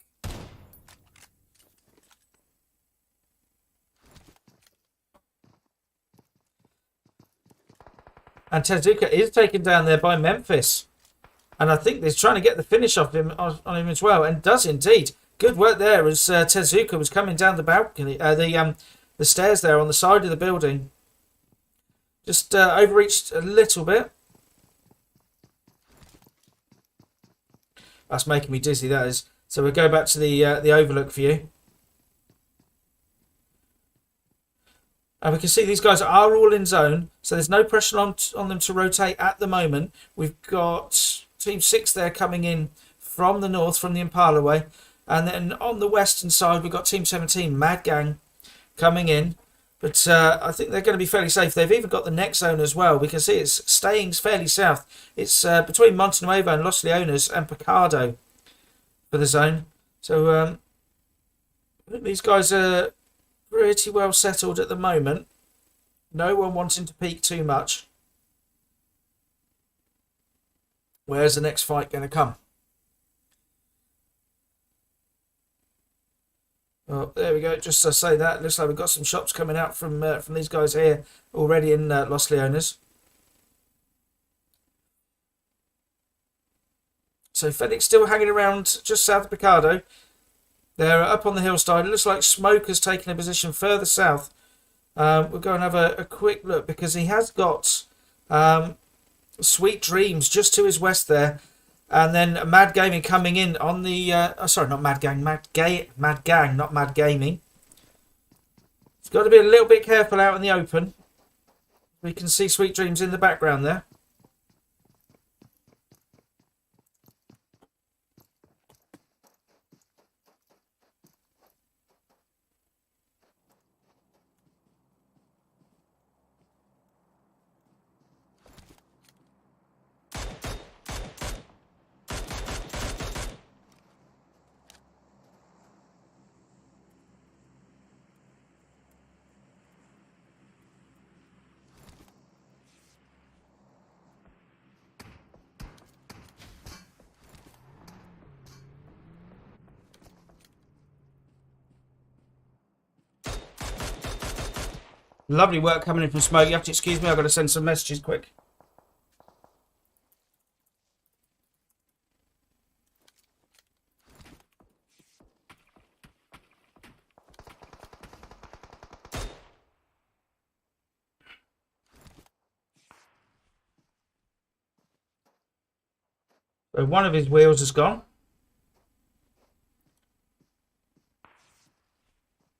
Speaker 5: And Tezuka is taken down there by Memphis. And I think they're trying to get the finish off him on him as well. And does indeed. Good work there as Tezuka was coming down the balcony, the stairs there on the side of the building. Just overreached a little bit. That's making me dizzy, that is. So we'll go back to the overlook view. And we can see these guys are all in zone, so there's no pressure on them to rotate at the moment. We've got Team 6 there coming in from the north, from the Impala way. And then on the western side, we've got Team 17, Mad Gang, coming in. But I think they're going to be fairly safe. They've even got the next zone as well. We can see it's staying fairly south. It's between Monte Nuevo and Los Leones and Picado for the zone. So I think these guys are pretty well settled at the moment. No one wanting to peak too much. Where's the next fight going to come? Oh, there we go. Just to say that, looks like we've got some shots coming out from these guys here already in Los Leones. So Fenix still hanging around just south of Picado. They're up on the hillside. It looks like Smoke has taken a position further south. We'll go and have a quick look because he has got Sweet Dreams just to his west there. And then Mad Gaming coming in on the... sorry, not Mad Gang. Mad Gang, not Mad Gaming. It's got to be a little bit careful out in the open. We can see Sweet Dreams in the background there. Lovely work coming in from Smoke. You have to excuse me, I've got to send some messages quick. So one of his wheels has gone.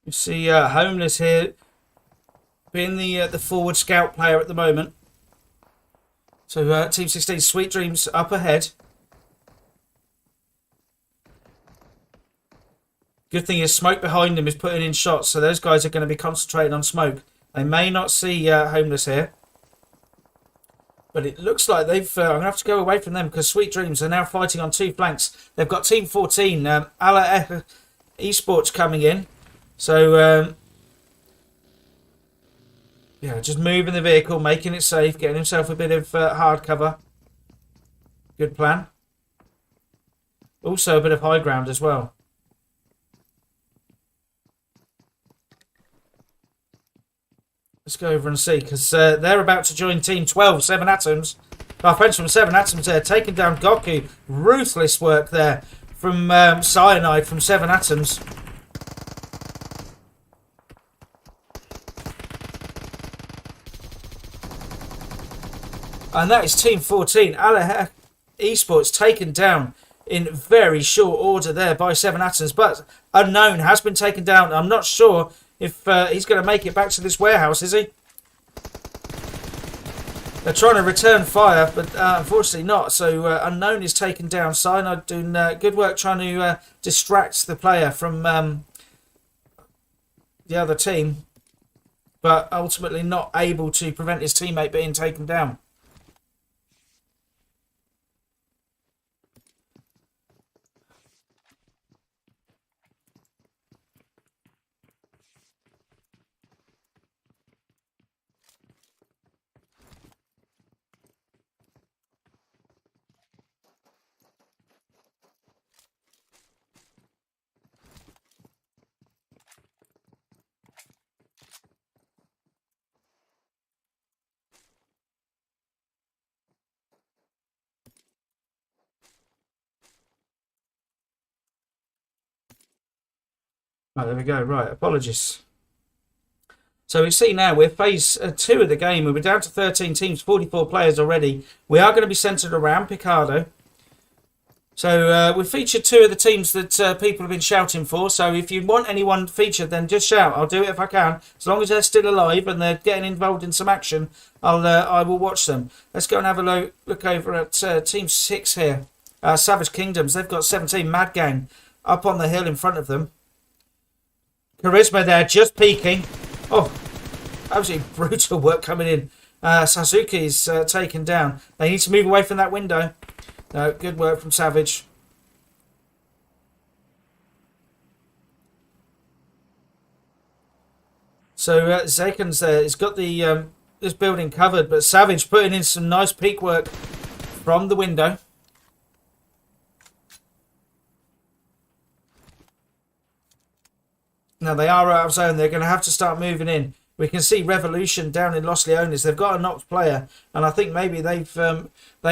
Speaker 5: You see Homeless here being the forward scout player at the moment. So Team 16, Sweet Dreams up ahead. Good thing is Smoke behind him is putting in shots, so those guys are going to be concentrating on Smoke. They may not see Homeless here. But it looks like they've... I'm going to have to go away from them because Sweet Dreams are now fighting on two flanks. They've got Team 14, Ala Esports coming in. So, yeah, just moving the vehicle, making it safe, getting himself a bit of hard cover. Good plan. Also a bit of high ground as well. Let's go over and see, because they're about to join Team 12, 7 Atoms. Our friends from 7 Atoms there, taking down Goku. Ruthless work there from Cyanide from 7 Atoms. And that is Team 14. Ala Esports taken down in very short order there by 7 Atoms. But Unknown has been taken down. I'm not sure if he's going to make it back to this warehouse, is he? They're trying to return fire, but unfortunately not. So Unknown is taken down. Cyanide doing good work trying to distract the player from the other team. But ultimately not able to prevent his teammate being taken down. Oh, there we go. Right, apologies. So we see now we're phase 2 of the game. We're down to 13 teams, 44 players already. We are going to be centred around Picardo. So we've featured 2 of the teams that people have been shouting for. So if you want anyone featured, then just shout. I'll do it if I can. As long as they're still alive and they're getting involved in some action, I will watch them. Let's go and have a look over at Team 6 here. Savage Kingdoms. They've got 17. Mad Gang up on the hill in front of them. Charisma there, just peeking. Oh, absolutely brutal work coming in. Sasuke's taken down. They need to move away from that window. No, good work from Savage. So Zaken's there. He's got the this building covered, but Savage putting in some nice peek work from the window. Now they are out of zone. They're going to have to start moving in. We can see Revolution down in Los Leones. They've got a knocked player, and I think maybe they've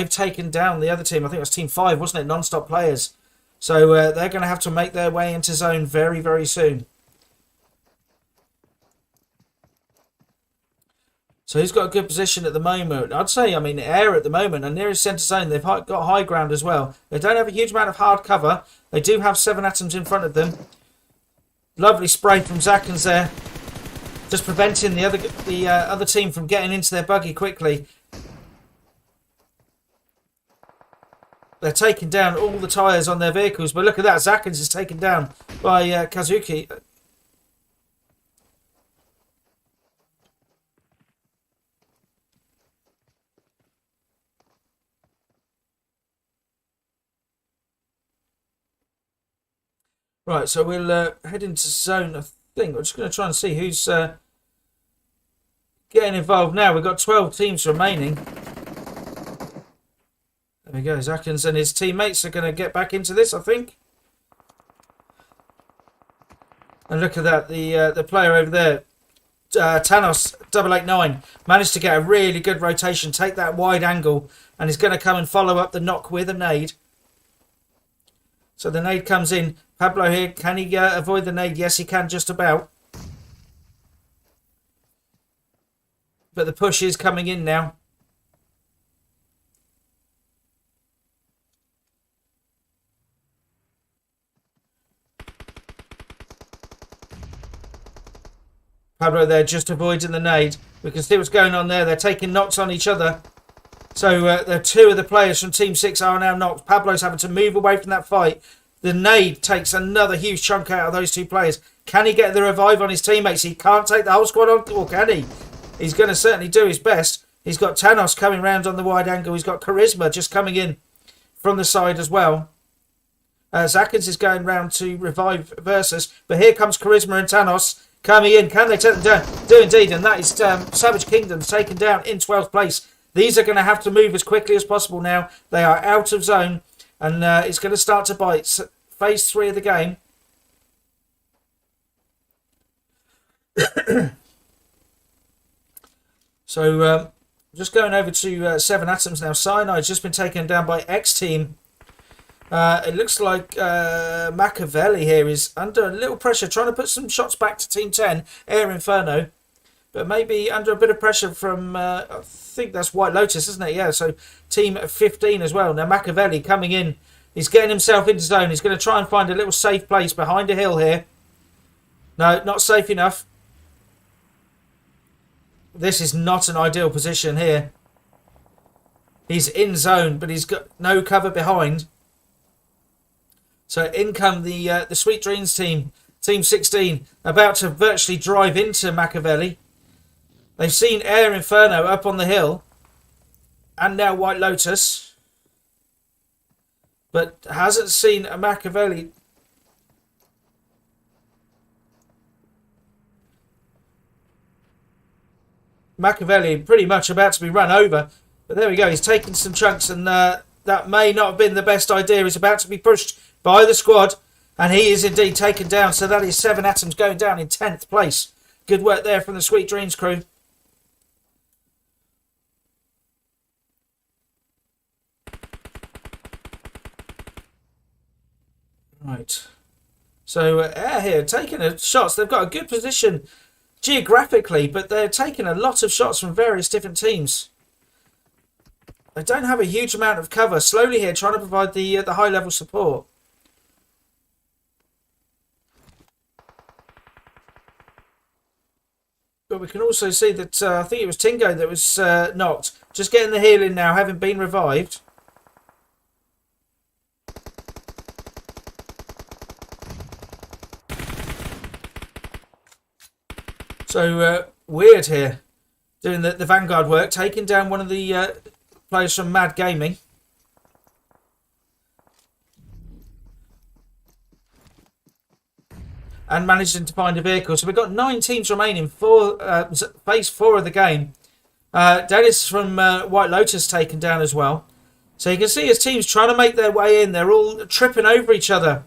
Speaker 5: taken down the other team. I think it was Team 5, wasn't it? Non-stop players. So they're going to have to make their way into zone very, very soon. So he's got a good position at the moment. I'd say, I mean, air at the moment, and nearest centre zone. They've got high ground as well. They don't have a huge amount of hard cover. They do have 7 Atoms in front of them. Lovely spray from Zakans there. Just preventing the other team from getting into their buggy quickly. They're taking down all the tyres on their vehicles. But look at that. Zakans is taken down by Kazuki. Right, so we'll head into zone, I think. We're just going to try and see who's getting involved now. We've got 12 teams remaining. There we go. Zakans and his teammates are going to get back into this, I think. And look at that. The player over there Thanos 889 managed to get a really good rotation, take that wide angle, and he's going to come and follow up the knock with a nade. So the nade comes in. Pablo here, can he avoid the nade? Yes, he can, just about. But the push is coming in now. Pablo there just avoiding the nade. We can see what's going on there. They're taking knocks on each other. So the two of the players from Team 6 are now knocked. Pablo's having to move away from that fight. The nade takes another huge chunk out of those two players. Can he get the revive on his teammates? He can't take the whole squad on, or can he? He's going to certainly do his best. He's got Thanos coming round on the wide angle. He's got Charisma just coming in from the side as well. Zakins is going round to revive Versus. But here comes Charisma and Thanos coming in. Can they take them down? Do indeed. And that is Savage Kingdoms taken down in 12th place. These are going to have to move as quickly as possible now. They are out of zone. And it's going to start to bite. Phase 3 of the game. So just going over to 7 Atoms now. Cyanide's just been taken down by X Team. It looks like Machiavelli here is under a little pressure, trying to put some shots back to Team 10, Air Inferno. But maybe under a bit of pressure from, I think that's White Lotus, isn't it? Yeah, so Team 15 as well. Now Machiavelli coming in. He's getting himself into zone. He's going to try and find a little safe place behind a hill here. No, not safe enough. This is not an ideal position here. He's in zone, but he's got no cover behind. So in come the Sweet Dreams team, Team 16, about to virtually drive into Machiavelli. They've seen Air Inferno up on the hill. And now White Lotus. But hasn't seen a Machiavelli. Machiavelli pretty much about to be run over. But there we go. He's taking some chunks, and that may not have been the best idea. He's about to be pushed by the squad, and he is indeed taken down. So that is 7 Atoms going down in 10th place. Good work there from the Sweet Dreams crew. Right. So Air here taking shots. They've got a good position geographically, but they're taking a lot of shots from various different teams. They don't have a huge amount of cover. Slowly here, trying to provide the high level support. But we can also see that I think it was Tingo that was knocked. Just getting the healing now, having been revived. So Weird here, doing the Vanguard work, taking down one of the players from Mad Gaming. And managing to find a vehicle. So we've got 9 teams remaining for phase 4 of the game. Dennis from White Lotus taken down as well. So you can see his team's trying to make their way in. They're all tripping over each other.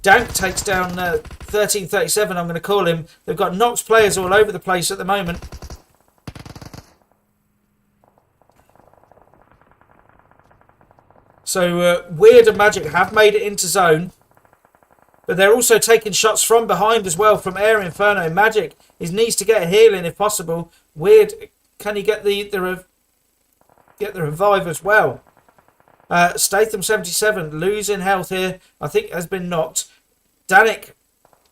Speaker 5: Dank takes down 1337, I'm going to call him. They've got Nox players all over the place at the moment. So Weird and Magic have made it into zone. But they're also taking shots from behind as well from Air Inferno. Magic, he needs to get a healing if possible. Weird, can he get the revive as well? Statham 77 losing health here. I think has been knocked. Danik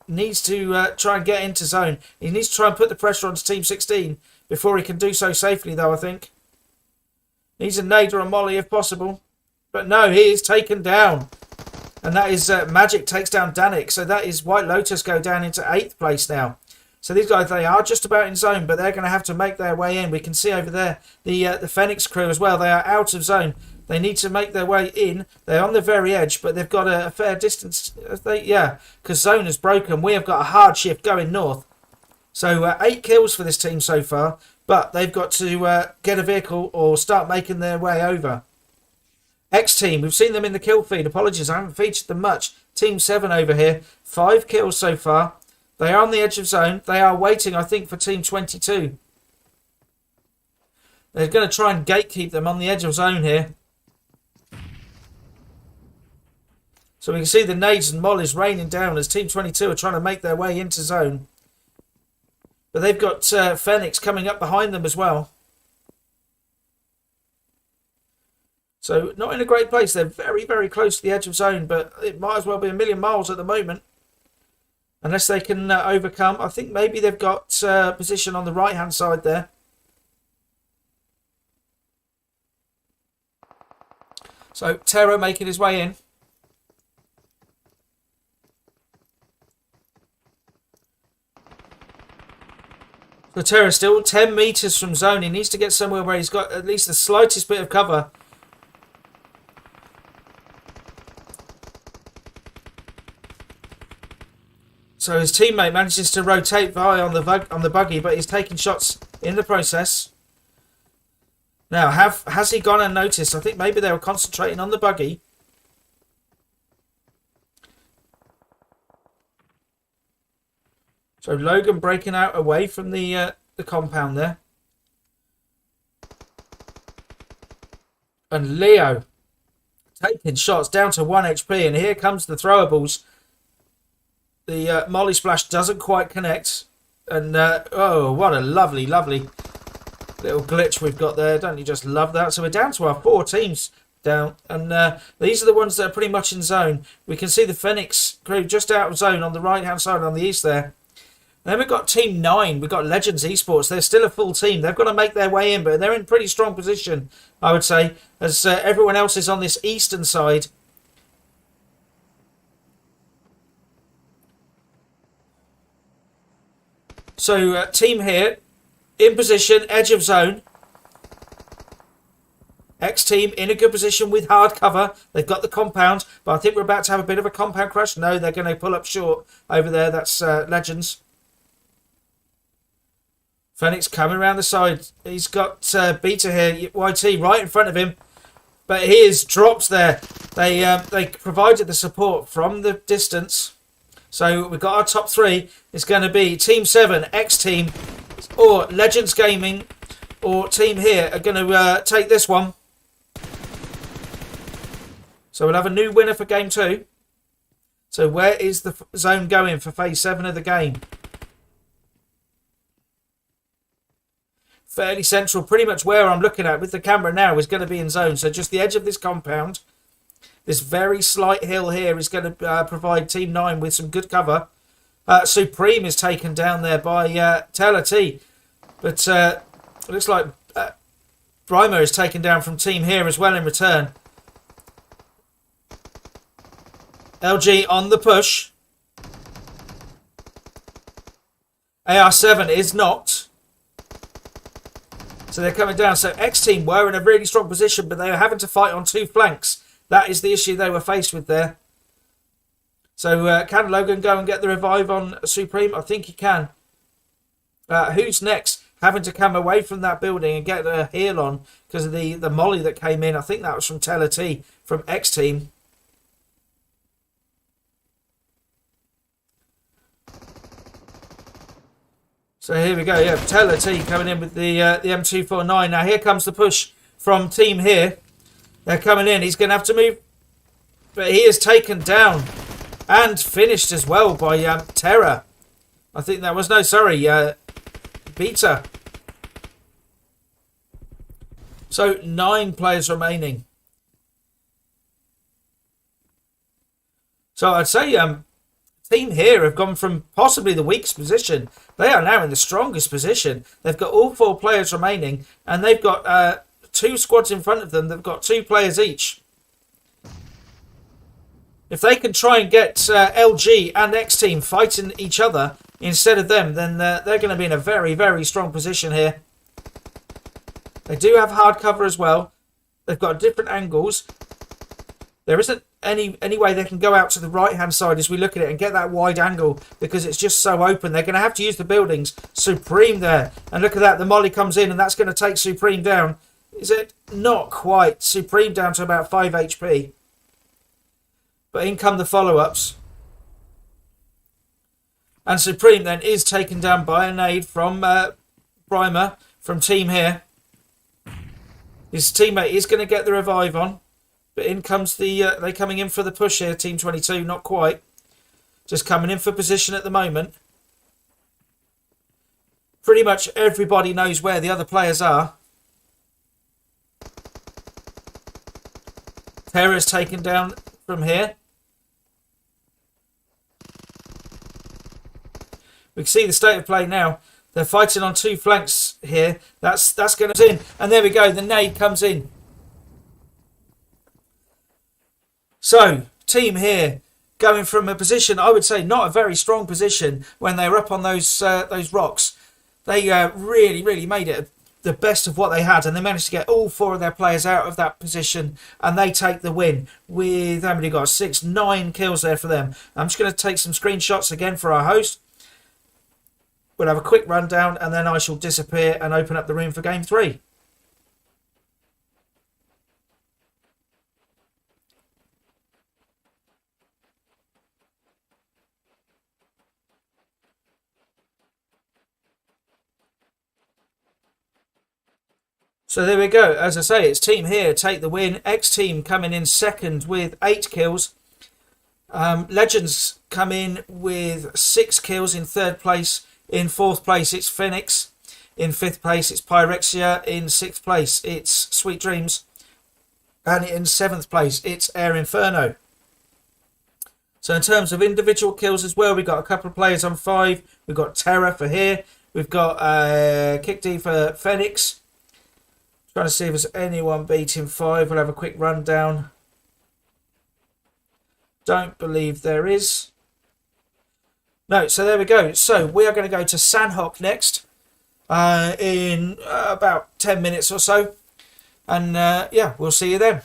Speaker 5: needs to try and get into zone. He needs to try and put the pressure on Team 16 before he can do so safely, though, I think. Needs a nade or a molly if possible. But no, he is taken down. And that is Magic takes down Danik. So that is White Lotus go down into 8th place now. So these guys, they are just about in zone, but they're going to have to make their way in. We can see over there the Phoenix crew as well. They are out of zone. They need to make their way in. They're on the very edge, but they've got a fair distance. Because zone is broken. We have got a hard shift going north. So 8 kills for this team so far, but they've got to get a vehicle or start making their way over. X team, we've seen them in the kill feed. Apologies, I haven't featured them much. Team 7 over here, 5 kills so far. They are on the edge of zone. They are waiting, I think, for Team 22. They're going to try and gatekeep them on the edge of zone here. So we can see the nades and mollies raining down as Team 22 are trying to make their way into zone. But they've got Phoenix coming up behind them as well. So not in a great place. They're very, very close to the edge of zone, but it might as well be a million miles at the moment. Unless they can overcome. I think maybe they've got position on the right-hand side there. So Terror making his way in. So Terror still 10 metres from zone. He needs to get somewhere where he's got at least the slightest bit of cover. So his teammate manages to rotate by on the buggy, but he's taking shots in the process. Now, has he gone unnoticed? I think maybe they were concentrating on the buggy. So Logan breaking out away from the compound there. And Leo taking shots down to 1 HP. And here comes the throwables. The Molly Splash doesn't quite connect. And, oh, what a lovely, lovely little glitch we've got there. Don't you just love that? So we're down to our 4 teams down. And these are the ones that are pretty much in zone. We can see the Phoenix crew just out of zone on the right-hand side on the east there. Then we've got Team 9. We've got Legends Esports. They're still a full team. They've got to make their way in, but they're in pretty strong position, I would say, as everyone else is on this eastern side. So, team here, in position, edge of zone. X-team in a good position with hard cover. They've got the compound, but I think we're about to have a bit of a compound crash. No, they're going to pull up short over there. That's Legends. Phoenix coming around the side. He's got Beta here, YT, right in front of him. But he is dropped there. They provided the support from the distance. So we've got our top 3. It's going to be Team 7, X-Team, or Legends Gaming, or Team here are going to take this one. So we'll have a new winner for Game 2. So where is the zone going for Phase 7 of the game? Fairly central, pretty much where I'm looking at with the camera now is going to be in zone. So just the edge of this compound. This very slight hill here is going to provide Team 9 with some good cover. Supreme is taken down there by Taylor T. But it looks like Brymer is taken down from Team here as well in return. LG on the push. AR7 is knocked. So they're coming down. So X-Team were in a really strong position, but they were having to fight on 2 flanks. That is the issue they were faced with there. So can Logan go and get the revive on Supreme? I think he can. Who's next? Having to come away from that building and get a heal on because of the molly that came in. I think that was from Teller T from X-Team. So here we go, yeah, Teller T coming in with the M249. Now here comes the push from Team here. They're coming in. He's going to have to move. But he is taken down and finished as well by Terra. I think that was, no, sorry, Beta. So 9 players remaining. So I'd say Team here have gone from possibly the weakest position. They are now in the strongest position. They've got all 4 players remaining, and they've got 2 squads in front of them. They've got 2 players each. If they can try and get LG and X-Team fighting each other instead of them, then they're going to be in a very, very strong position here. They do have hard cover as well. They've got different angles. There isn't any way they can go out to the right-hand side as we look at it and get that wide angle because it's just so open. They're going to have to use the buildings. Supreme there. And look at that. The molly comes in and that's going to take Supreme down. Is it? Not quite. Supreme down to about 5 HP. But in come the follow-ups. And Supreme then is taken down by a nade from Brimer from Team here. His teammate is going to get the revive on. But in comes the... they're coming in for the push here, Team 22. Not quite. Just coming in for position at the moment. Pretty much everybody knows where the other players are. Terra's taken down from here. We can see the state of play now. They're fighting on two flanks here. That's going to in. And there we go. The nade comes in. So, team here going from a position, I would say, not a very strong position when they were up on those rocks. They really made it the best of what they had, and they managed to get all 4 of their players out of that position, and they take the win with, how many got? 9 kills there for them. I'm just going to take some screenshots again for our host. We'll have a quick rundown, and then I shall disappear and open up the room for game 3. So there we go. As I say, it's team here take the win. X team coming in second with 8 kills. Legends come in with 6 kills in third place. In fourth place, it's Phoenix. In fifth place, it's Pyrexia. In sixth place, it's Sweet Dreams. And in seventh place, it's Air Inferno. So in terms of individual kills as well, we've got a couple of players on 5. We've got Terra for here. We've got Kick D for Phoenix. Trying to see if there's anyone beating 5. We'll have a quick rundown. Don't believe there is. No, so there we go. So we are going to go to Sanhok next in about 10 minutes or so. And yeah, we'll see you then.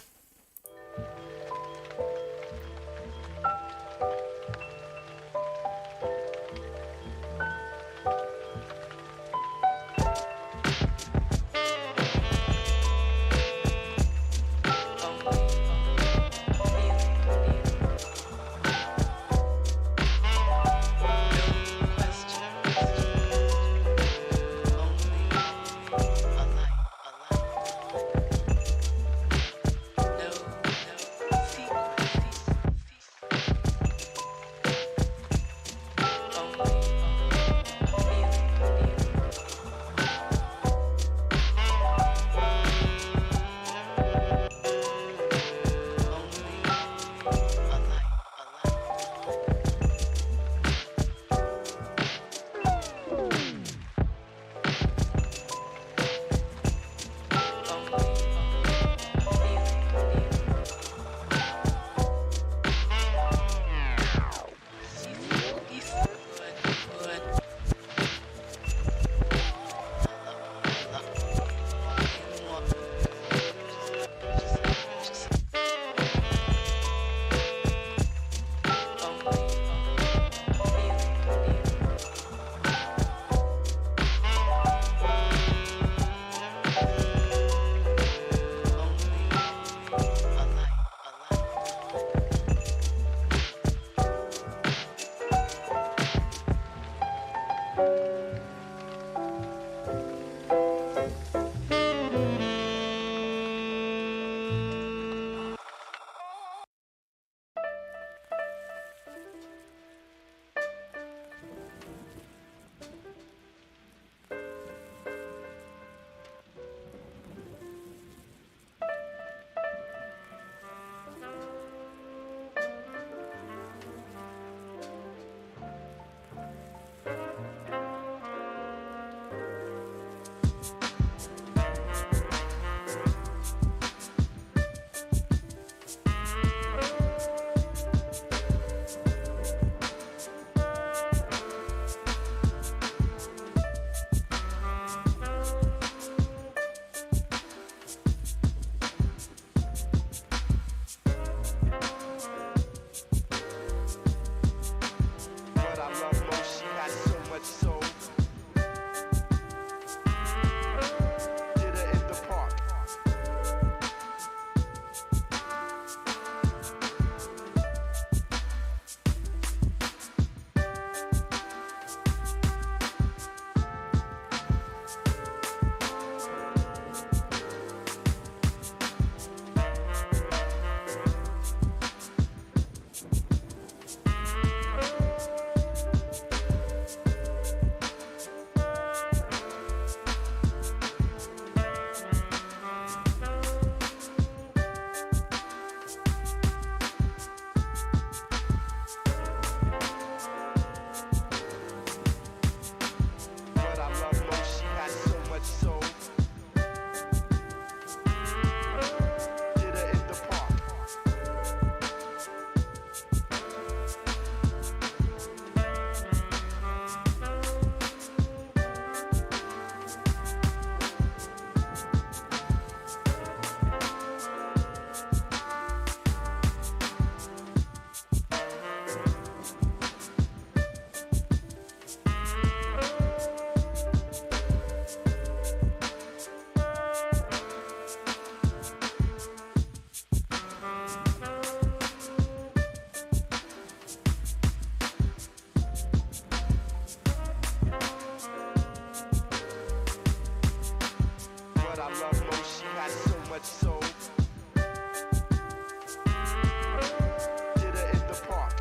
Speaker 6: much so. Did it in the park.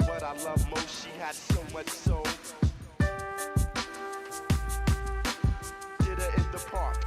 Speaker 6: What I love most, she had so much soul. Did it in the park.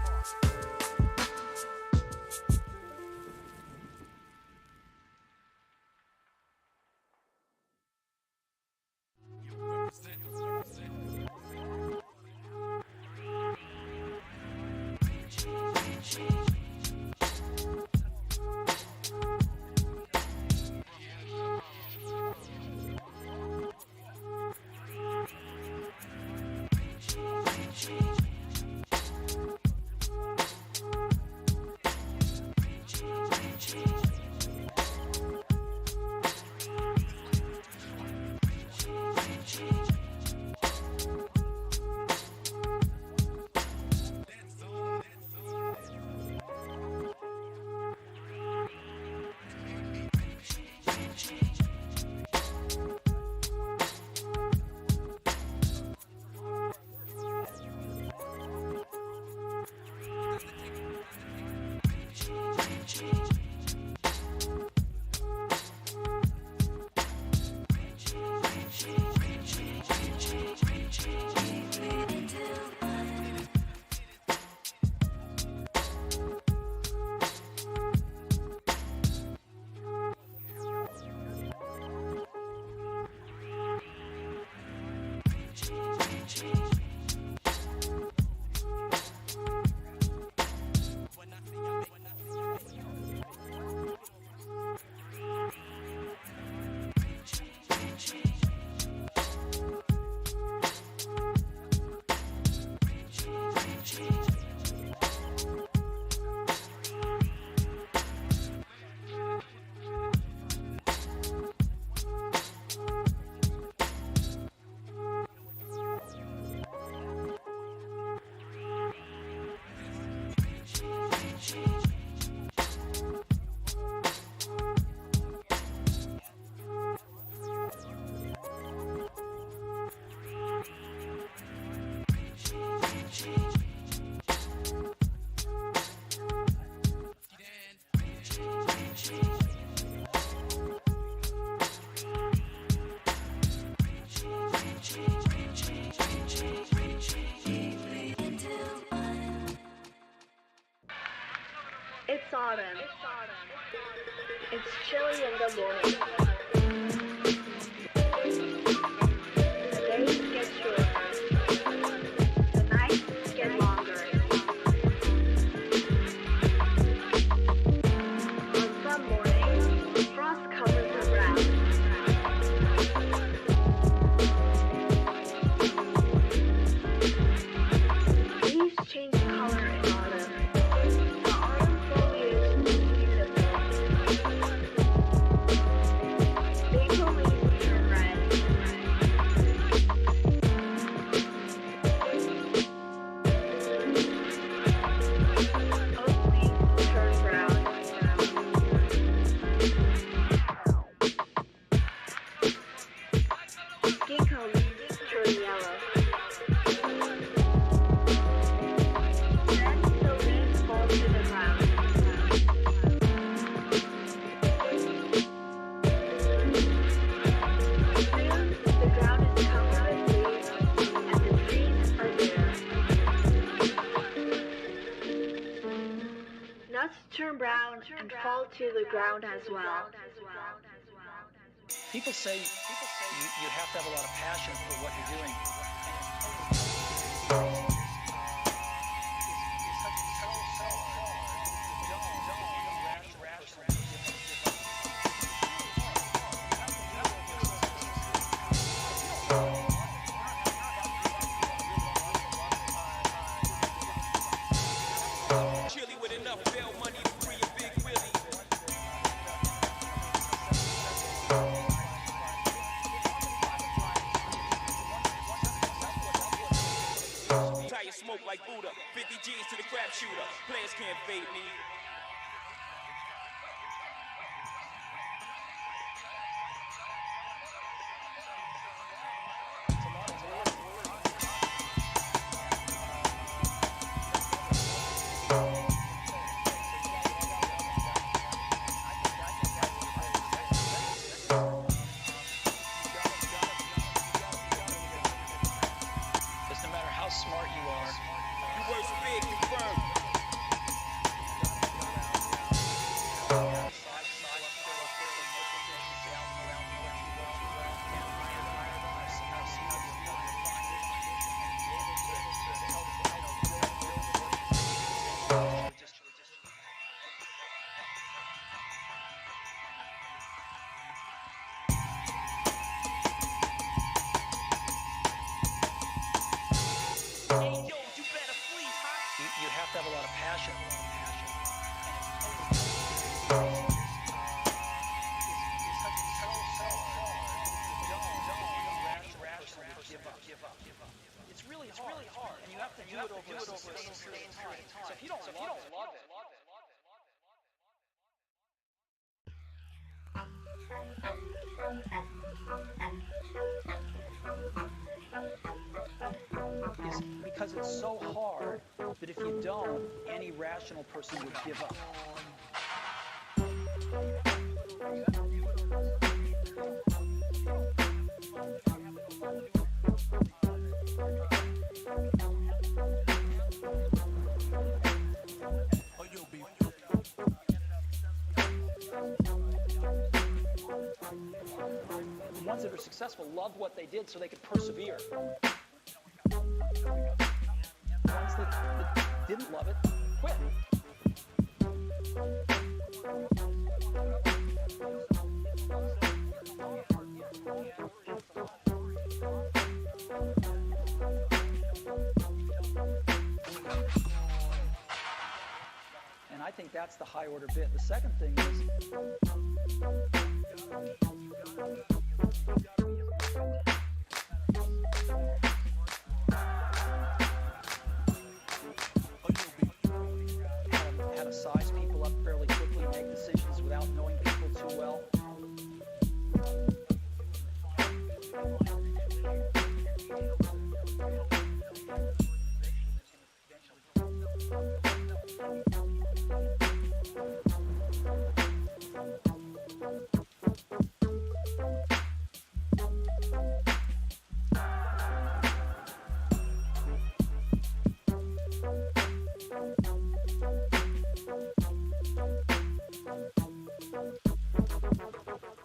Speaker 1: It's autumn. It's chilly in the morning. The days get shorter. The nights get longer. On some mornings, frost covers the ground. Leaves change color in autumn. The autumn foliage leaves maple leaves turn red. Oak leaves turn brown. Ginkgo leaves turn yellow. Then the leaves fall to the ground. Soon the ground is covered with leaves and the trees are bare. Nuts turn brown and fall to the ground as well.
Speaker 2: People say you have to have a lot of passion for what you're doing.
Speaker 3: Chili with enough bail money to free a big Willie. Tire smoke like Buddha. 50 G's to the crap shooter. Players can't fade me.
Speaker 2: Because no matter how smart you are,
Speaker 3: You worst big confirmed. Hey yo, you better flee, huh?
Speaker 2: you have to have a lot of passion. It's really hard, and you have to do it over a sustained period of time. So if you don't love it, is because it's so hard that if you don't, any rational person would give up. The ones that are successful love what they did so they could persevere. The ones that didn't love it quit. And I think that's the high order bit. The second thing is how to size people up fairly quickly, make decisions without knowing people too well.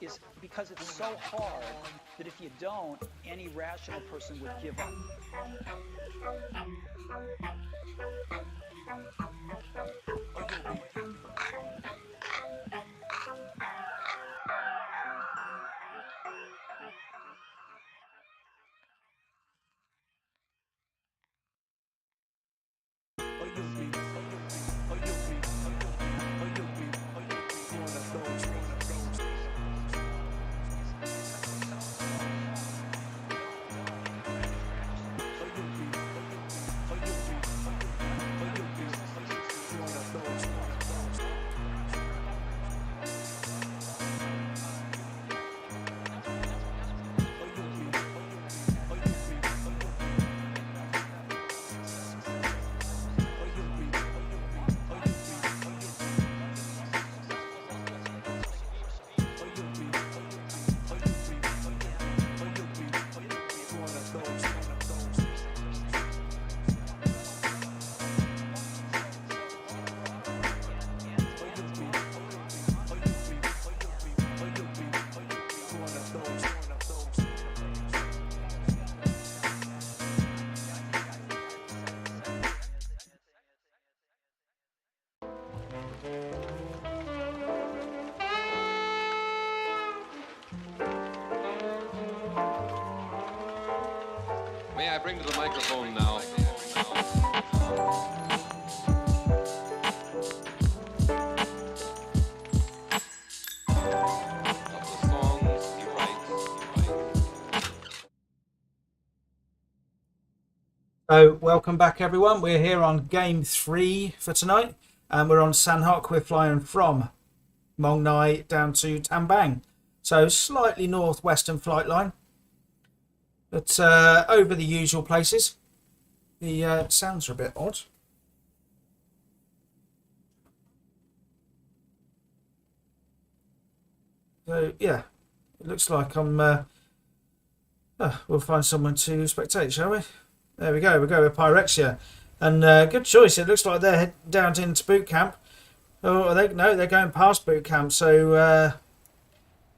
Speaker 2: Is because it's so hard that if you don't, any rational person would give up.
Speaker 4: May I bring to the microphone now? Of the songs he writes.
Speaker 5: So, welcome back everyone. We're here on game 3 for tonight, and we're on Sanhok. We're flying from Mong Nai down to Tambang, so slightly northwestern flight line, but over the usual places. The sounds are a bit odd. So yeah, it looks like I'm we'll find someone to spectate, shall we? There we go. We'll go with Pyrexia, and good choice. It looks like they're heading down into boot camp. Oh, no, they're going past boot camp. So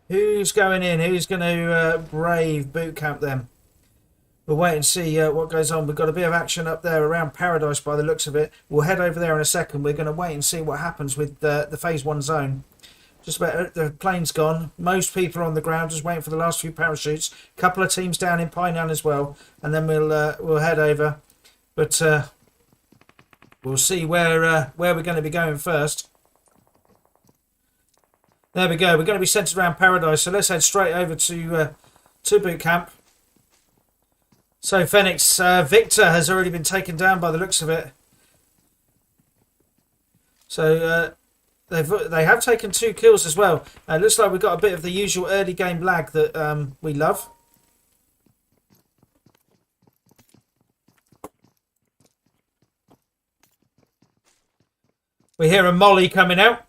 Speaker 5: who's going in? Who's going to brave boot camp then? We'll wait and see what goes on. We've got a bit of action up there around Paradise by the looks of it. We'll head over there in a second. We're going to wait and see what happens with the Phase 1 zone. Just about the plane's gone. Most people are on the ground, just waiting for the last few parachutes. A couple of teams down in Painan as well, and then we'll head over. But we'll see where we're going to be going first. There we go. We're going to be centered around Paradise, so let's head straight over to boot camp. So Phoenix, Victor has already been taken down by the looks of it. So they have taken 2 kills as well. It looks like we've got a bit of the usual early game lag that we love. We hear a molly coming out.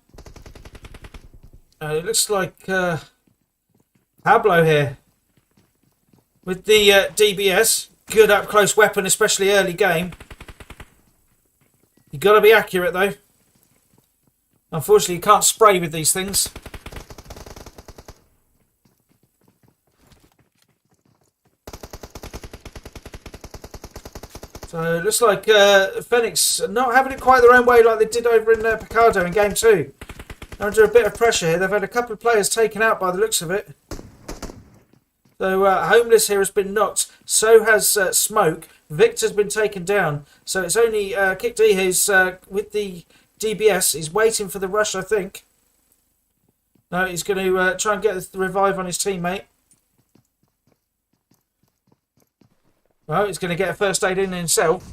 Speaker 5: It looks like Pablo here with the DBS. Good up close weapon, especially early game. You've got to be accurate though. Unfortunately, you can't spray with these things. So it looks like Phoenix not having it quite their own way like they did over in Picardo in game 2. They're under a bit of pressure here. They've had a couple of players taken out by the looks of it. So Homeless here has been knocked. So has Smoke. Victor's been taken down. So it's only Kick D who's with the DBS. He's waiting for the rush, I think. No, he's going to try and get the revive on his teammate. Well, he's going to get a first aid in himself.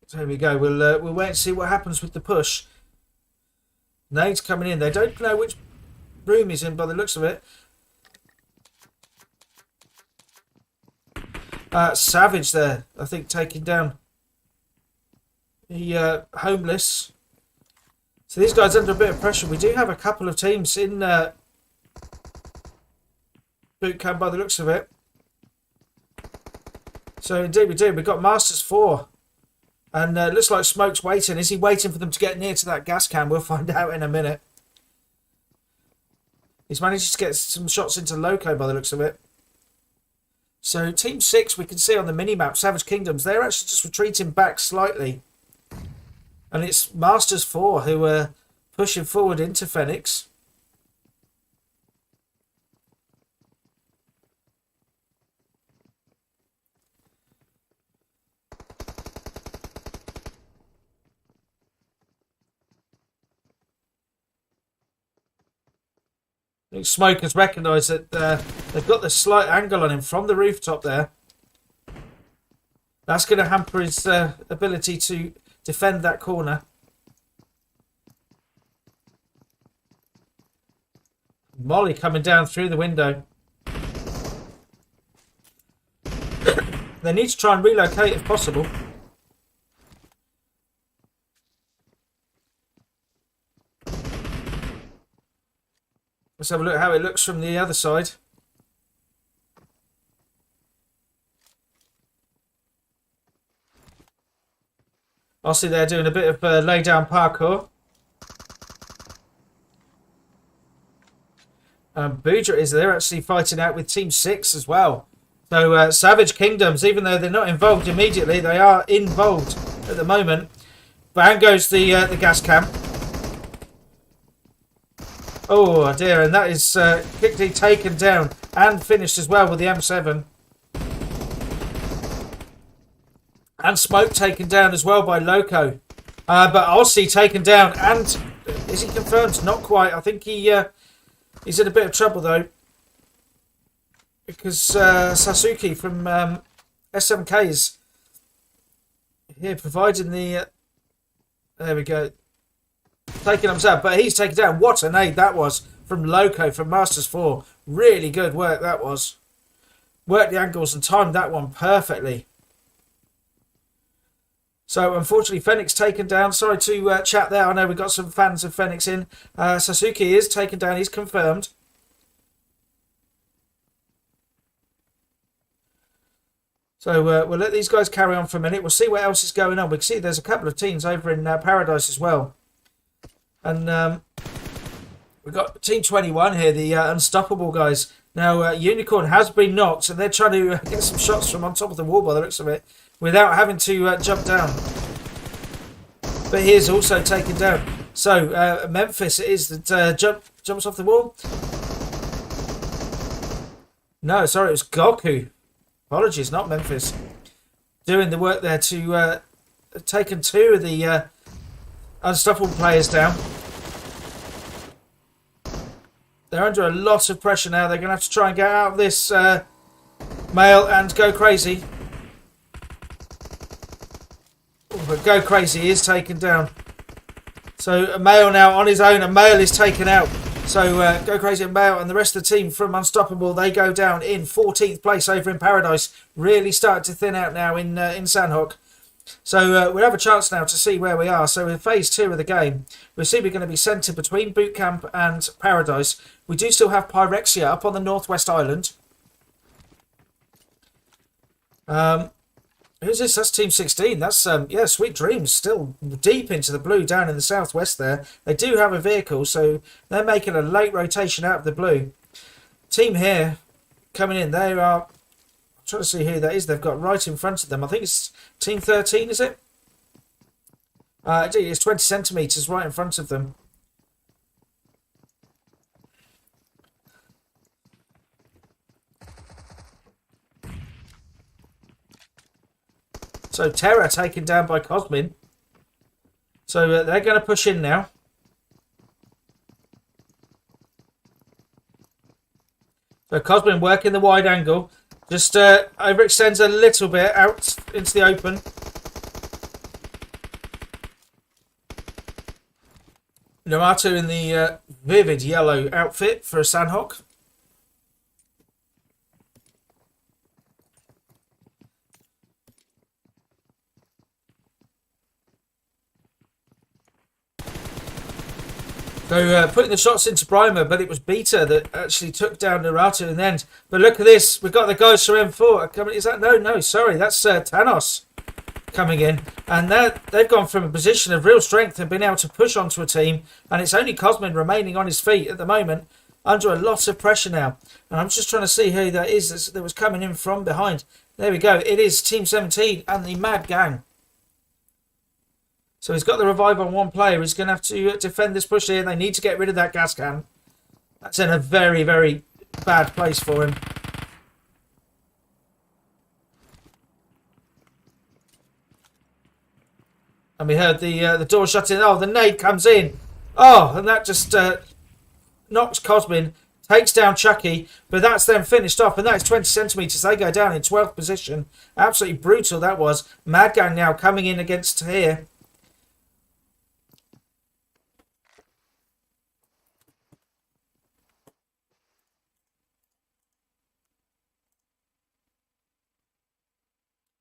Speaker 5: So there we go. We'll wait and see what happens with the push. Nade's coming in. They don't know which room he's in by the looks of it. Savage there, I think, taking down the Homeless. So these guys under a bit of pressure. We do have a couple of teams in boot camp by the looks of it. So indeed we do. We've got Masters 4. And it looks like Smoke's waiting. Is he waiting for them to get near to that gas can? We'll find out in a minute. He's managed to get some shots into Loco by the looks of it. So Team 6, we can see on the mini-map, Savage Kingdoms, they're actually just retreating back slightly. And it's Masters 4 who are pushing forward into Phoenix. I think Smoke has recognised that they've got the slight angle on him from the rooftop there. That's going to hamper his ability to defend that corner. Molly coming down through the window. They need to try and relocate if possible. Let's have a look how it looks from the other side. I see they're doing a bit of lay down parkour. Boudra is there actually fighting out with Team 6 as well. So Savage Kingdoms, even though they're not involved immediately, they are involved at the moment. Bang goes the gas cam. Oh dear, and that is quickly taken down and finished as well with the M7. And Smoke taken down as well by Loco. But Aussie taken down, and is he confirmed? Not quite. I think he's in a bit of trouble though, because Sasuke from S7K is here providing the. There we go. Taking himself, but he's taken down. What a nade that was from Loco from Masters 4. Really good work that was. Worked the angles and timed that one perfectly. So unfortunately, Phoenix taken down. Sorry to chat there. I know we've got some fans of Phoenix in. Sasuke is taken down. He's confirmed. So we'll let these guys carry on for a minute. We'll see what else is going on. We can see there's a couple of teams over in Paradise as well. And we've got Team 21 here, the Unstoppable guys. Now, Unicorn has been knocked, and they're trying to get some shots from on top of the wall by the looks of it, without having to jump down. But he is also taken down. So, Memphis it is that jumps off the wall. No, sorry, it was Goku. Apologies, not Memphis. Doing the work there to taken 2 of the Unstoppable players down. They're under a lot of pressure now. They're going to have to try and get out of this Male and Go Crazy. Oh, but Go Crazy is taken down. So Male now on his own, and Male is taken out. So Go Crazy and Male and the rest of the team from Unstoppable, they go down in 14th place over in Paradise. Really starting to thin out now in Sandhawk. So we'll have a chance now to see where we are. So in phase 2 of the game, we'll see we're going to be centred between Boot Camp and Paradise. We do still have Pyrexia up on the Northwest Island. Who's this? That's Team 16. That's, yeah, Sweet Dreams. Still deep into the blue down in the southwest there. They do have a vehicle, so they're making a late rotation out of the blue. Team here coming in, they are... I'm trying to see who that is they've got right in front of them. I think it's Team 13, is it? It's 20 centimetres right in front of them. So Terra taken down by Cosmin. So they're going to push in now. So Cosmin working the wide angle. Just overextends a little bit out into the open. Namato in the vivid yellow outfit for a Sandhawk. So putting the shots into Brimer, but it was Beta that actually took down Naruto in the end. But look at this. We've got the guys from M4 coming. Is that? No, sorry. That's Thanos coming in. And they've gone from a position of real strength and been able to push onto a team. And it's only Cosmin remaining on his feet at the moment, under a lot of pressure now. And I'm just trying to see who that is that was coming in from behind. There we go. It is Team 17 and the Mad Gang. So he's got the revive on one player. He's going to have to defend this push here. They need to get rid of that gas can. That's in a very, very bad place for him. And we heard the door shutting. Oh, the nade comes in. Oh, and that just knocks Cosmin, takes down Chucky, but that's then finished off, and that's 20 centimetres. They go down in 12th position. Absolutely brutal that was. Mad Gang now coming in against here.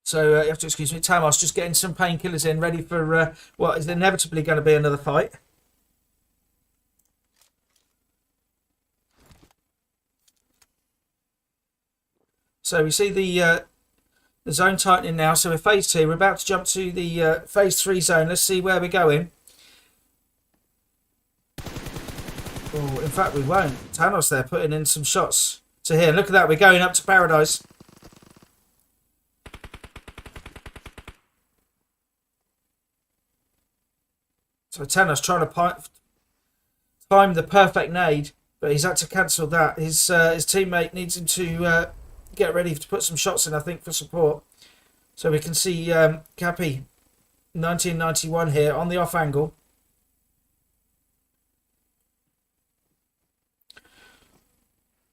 Speaker 5: So you have to excuse me. Tamas just getting some painkillers in, ready for what is inevitably going to be another fight. So we see the zone tightening now. So we're phase 2. We're about to jump to the phase 3 zone. Let's see where we're going. Oh, in fact, we won't. Thanos there putting in some shots to here. Look at that. We're going up to Paradise. So Thanos trying to time the perfect nade, but he's had to cancel that. His teammate needs him to get ready to put some shots in, I think, for support. So we can see Cappy 1991 here on the off angle.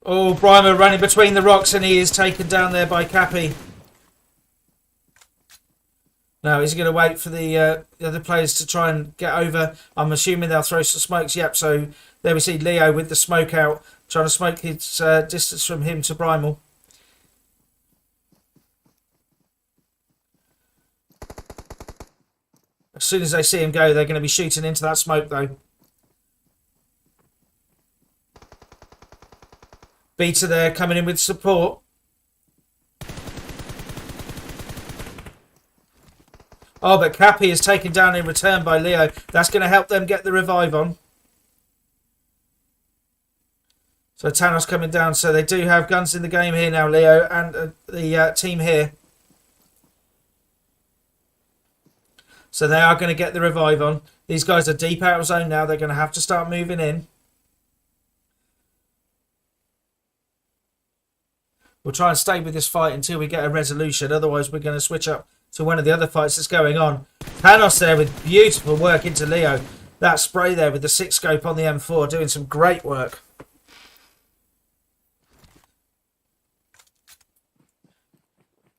Speaker 5: Oh, Brymer running between the rocks, and he is taken down there by Cappy. Now, is he going to wait for the other players to try and get over? I'm assuming they'll throw some smokes. Yep, so there we see Leo with the smoke out, trying to smoke his distance from him to Brimel. As soon as they see him go, they're going to be shooting into that smoke, though. Beta there coming in with support. Oh, but Cappy is taken down in return by Leo. That's going to help them get the revive on. So Thanos coming down. So they do have guns in the game here now, Leo, and the team here. So they are going to get the revive on. These guys are deep out of zone now. They're going to have to start moving in. We'll try and stay with this fight until we get a resolution. Otherwise, we're going to switch up to one of the other fights that's going on. Thanos there with beautiful work into Leo. That spray there with the 6 scope on the M4 doing some great work.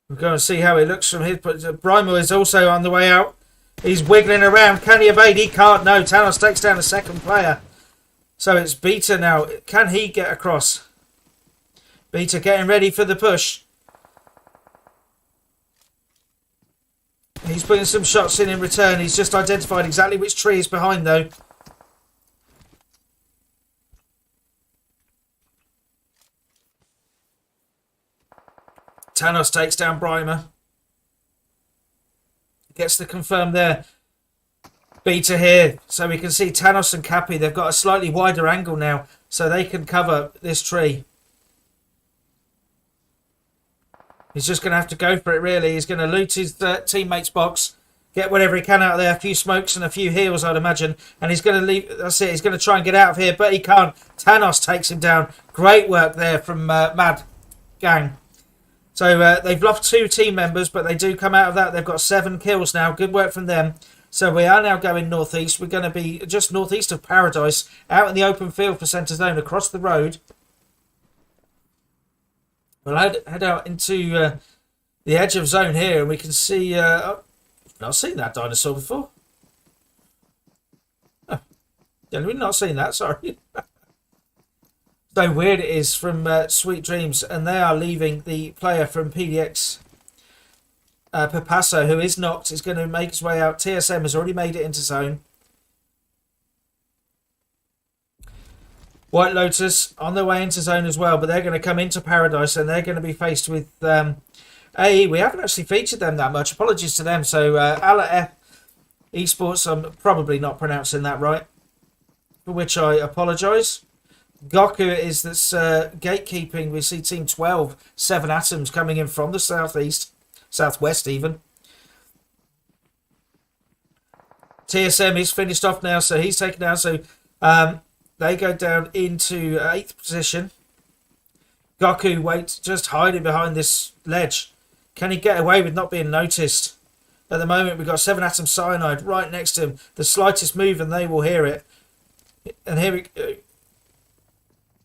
Speaker 5: We're going to see how it looks from his... But Brimel is also on the way out. He's wiggling around. Can he evade? He can't. No, Thanos takes down a second player. So it's Beta now. Can he get across? Beta getting ready for the push. He's putting some shots in return. He's just identified exactly which tree is behind, though. Thanos takes down Brymer. Gets the confirm there. Beta here. So we can see Thanos and Cappy. They've got a slightly wider angle now, so they can cover this tree. He's just going to have to go for it, really. He's going to loot his teammate's box, get whatever he can out of there, a few smokes and a few heals, I'd imagine. And he's going to leave. That's it. He's going to try and get out of here, but he can't. Thanos takes him down. Great work there from Mad Gang. So they've lost 2 team members, but they do come out of that. They've got 7 kills now. Good work from them. So we are now going northeast. We're going to be just northeast of Paradise, out in the open field for Centre Zone, across the road. We'll head out into the edge of zone here, and we can see... I've not seen that dinosaur before. Oh, yeah, we've not seen that, sorry. So weird it is from Sweet Dreams, and they are leaving the player from PDX. Papasso, who is knocked, is going to make his way out. TSM has already made it into zone. White Lotus on their way into zone as well, but they're going to come into Paradise, and they're going to be faced with AE. We haven't actually featured them that much. Apologies to them. So Ala F Esports, I'm probably not pronouncing that right, for which I apologise. Goku is this gatekeeping. We see Team 12, 7 Atoms coming in from the southeast, southwest even. TSM is finished off now, so he's taken down. So they go down into 8th position. Goku waits, just hiding behind this ledge. Can he get away with not being noticed? At the moment, we've got 7 Atom Cyanide right next to him. The slightest move and they will hear it. And here we go.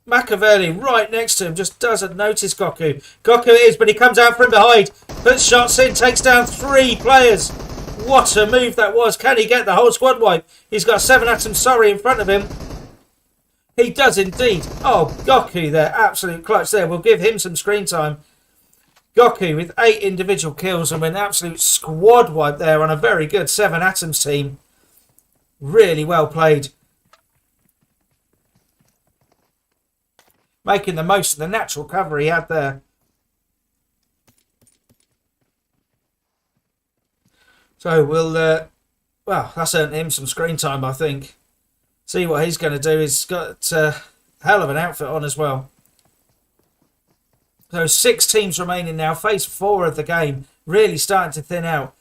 Speaker 5: Machiavelli right next to him just doesn't notice Goku. Goku is, but he comes out from behind, puts shots in, takes down 3 players. What a move that was. Can he get the whole squad wipe? He's got 7 Atom Sorry in front of him. He does indeed. Oh, Goku there. Absolute clutch there. We'll give him some screen time. Goku with 8 individual kills and an absolute squad wipe there on a very good 7 Atoms team. Really well played. Making the most of the natural cover he had there. So we'll, well, that's earned him some screen time, I think. See what he's going to do. He's got a hell of an outfit on as well. So 6 teams remaining now. Phase 4 of the game. Really starting to thin out.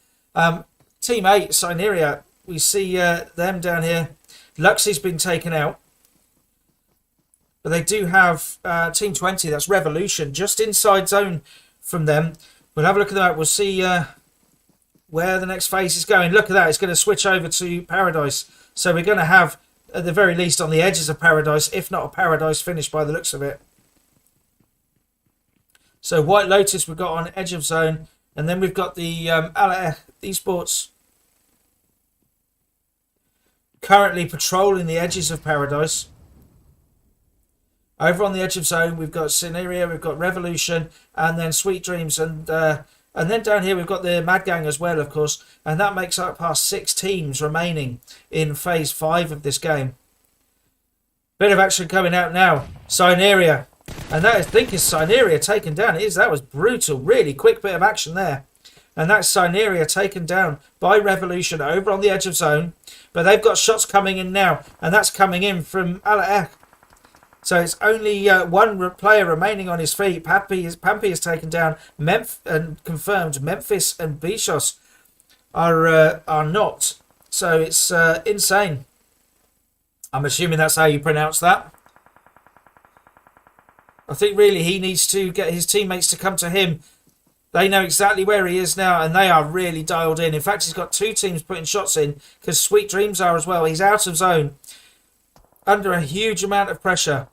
Speaker 5: Team 8, Cyneria. We see them down here. Luxie's been taken out. But they do have Team 20, that's Revolution, just inside zone from them. We'll have a look at that. We'll see where the next phase is going. Look at that. It's going to switch over to Paradise. So we're going to have, at the very least, on the edges of Paradise, if not a Paradise finish by the looks of it. So White Lotus we've got on edge of zone. And then we've got the Esports currently patrolling the edges of Paradise. Over on the edge of zone, we've got Scenario, we've got Revolution, and then Sweet Dreams, and then down here we've got the Mad Gang as well, of course, and that makes up past 6 teams remaining in Phase 5 of this game. Bit of action coming out now. Scenario, and that I think is Scenario taken down. That was brutal, really quick bit of action there. And that's Scenario taken down by Revolution over on the edge of zone, but they've got shots coming in now, and that's coming in from Alaek. So it's only one player remaining on his feet. Pampy is taken down. And confirmed Memphis and Bichos are not. So it's insane. I'm assuming that's how you pronounce that. I think really he needs to get his teammates to come to him. They know exactly where he is now, and they are really dialed in. In fact, he's got 2 teams putting shots in, because Sweet Dreams are as well. He's out of zone, under a huge amount of pressure.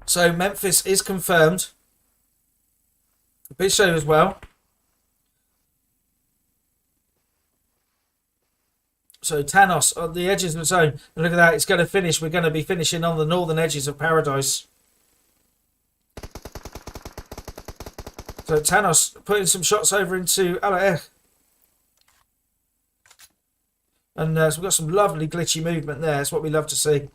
Speaker 5: So Memphis is confirmed. Bishop as well. So Thanos on the edges of the zone. And look at that, it's going to finish. We're going to be finishing on the northern edges of Paradise. So Thanos putting some shots over into Alaek. And so we've got some lovely glitchy movement there. That's what we love to see.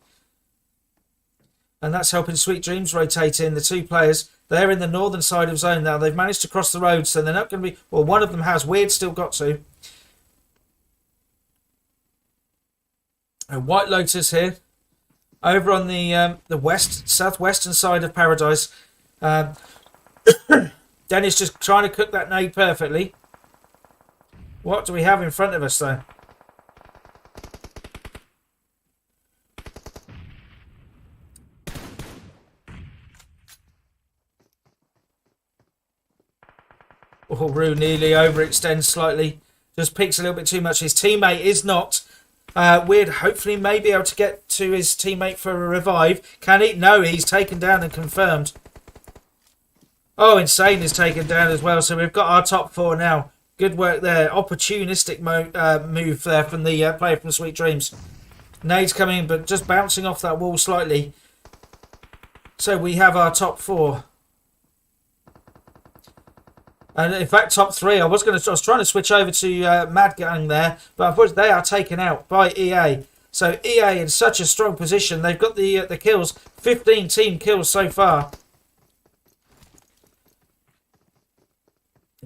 Speaker 5: And that's helping Sweet Dreams rotate in. The 2 players, they're in the northern side of zone now. They've managed to cross the road, so they're not going to be... Well, one of them has. Weird still got to. And White Lotus here. Over on the southwestern side of Paradise. Dennis just trying to cook that nade perfectly. What do we have in front of us, though? Oh, Rue nearly overextends slightly. Just peaks a little bit too much. His teammate is not. Weird. Hopefully may be able to get to his teammate for a revive. Can he? No, he's taken down and confirmed. Oh, Insane is taken down as well. So we've got our top 4 now. Good work there. Opportunistic move there from the player from Sweet Dreams. Nade's coming in, but just bouncing off that wall slightly. So we have our top 4. And in fact, top 3. I was trying to switch over to Mad Gang there, but unfortunately they are taken out by EA. So EA in such a strong position. They've got the kills, 15 team kills so far.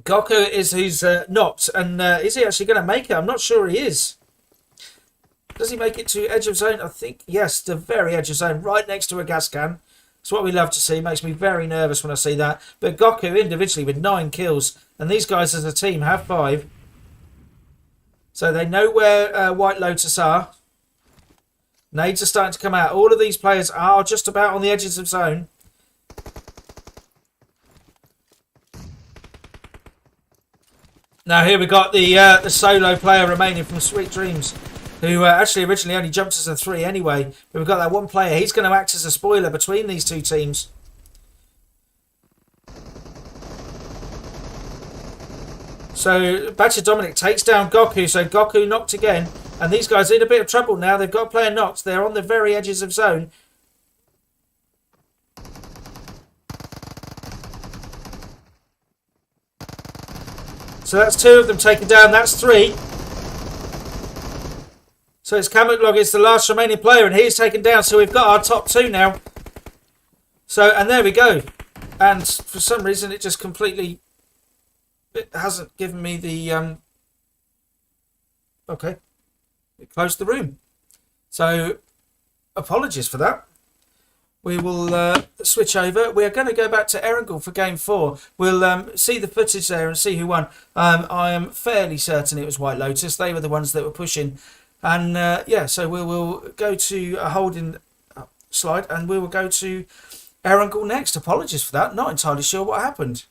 Speaker 5: Goku is who's knocked, and is he actually going to make it? I'm not sure he is. Does he make it to edge of zone? I think yes, the very edge of zone, right next to a gas can. It's what we love to see. Makes me very nervous when I see that. But Goku individually with 9 kills. And these guys as a team have 5. So they know where White Lotus are. Nades are starting to come out. All of these players are just about on the edges of zone. Now here we got the solo player remaining from Sweet Dreams, who actually originally only jumped as a 3 anyway. But we've got that one player. He's going to act as a spoiler between these 2 teams. So Batcher Dominic takes down Goku. So Goku knocked again. And these guys are in a bit of trouble now. They've got a player knocked. They're on the very edges of zone. So that's 2 of them taken down. That's 3. So it's Kamuklog is the last remaining player, and he's taken down. So we've got our top 2 now. So, and there we go. And for some reason, it just completely... It hasn't given me the... Okay. It closed the room. So, apologies for that. We will switch over. We are going to go back to Erangel for Game 4. We'll see the footage there and see who won. I am fairly certain it was White Lotus. They were the ones that were pushing. And yeah, so we will go to a holding slide, and we will go to Erangel next. Apologies for that. Not entirely sure what happened.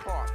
Speaker 6: Park.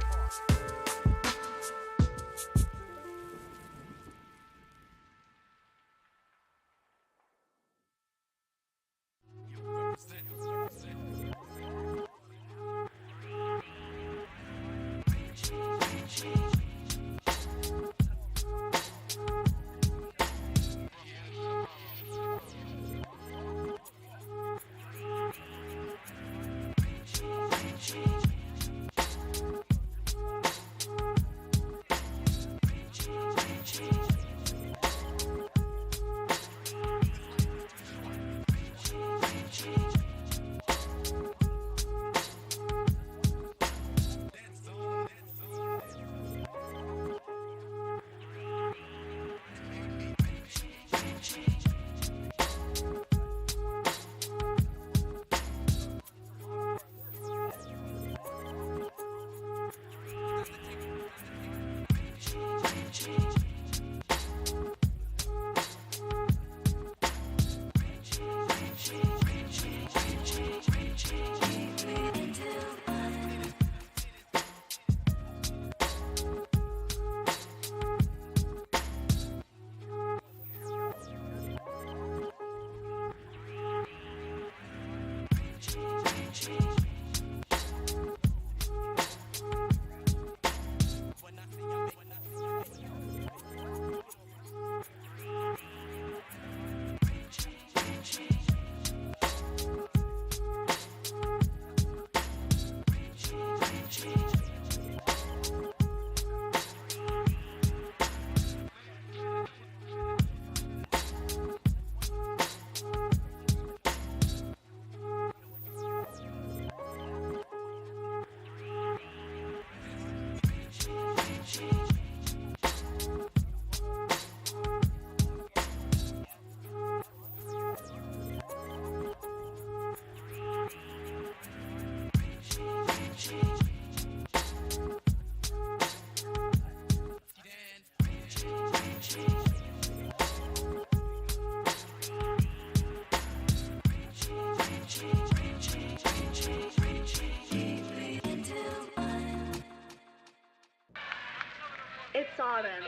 Speaker 1: It's autumn.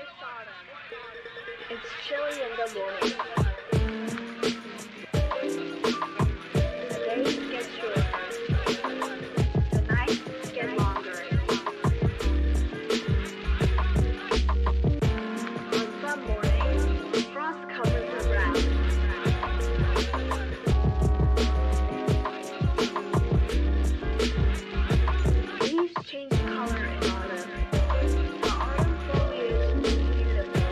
Speaker 1: It's chilly in the morning. The days get shorter. The nights get longer. On some mornings, frost covers the ground. Leaves change color in autumn. The autumn foliage is beautiful.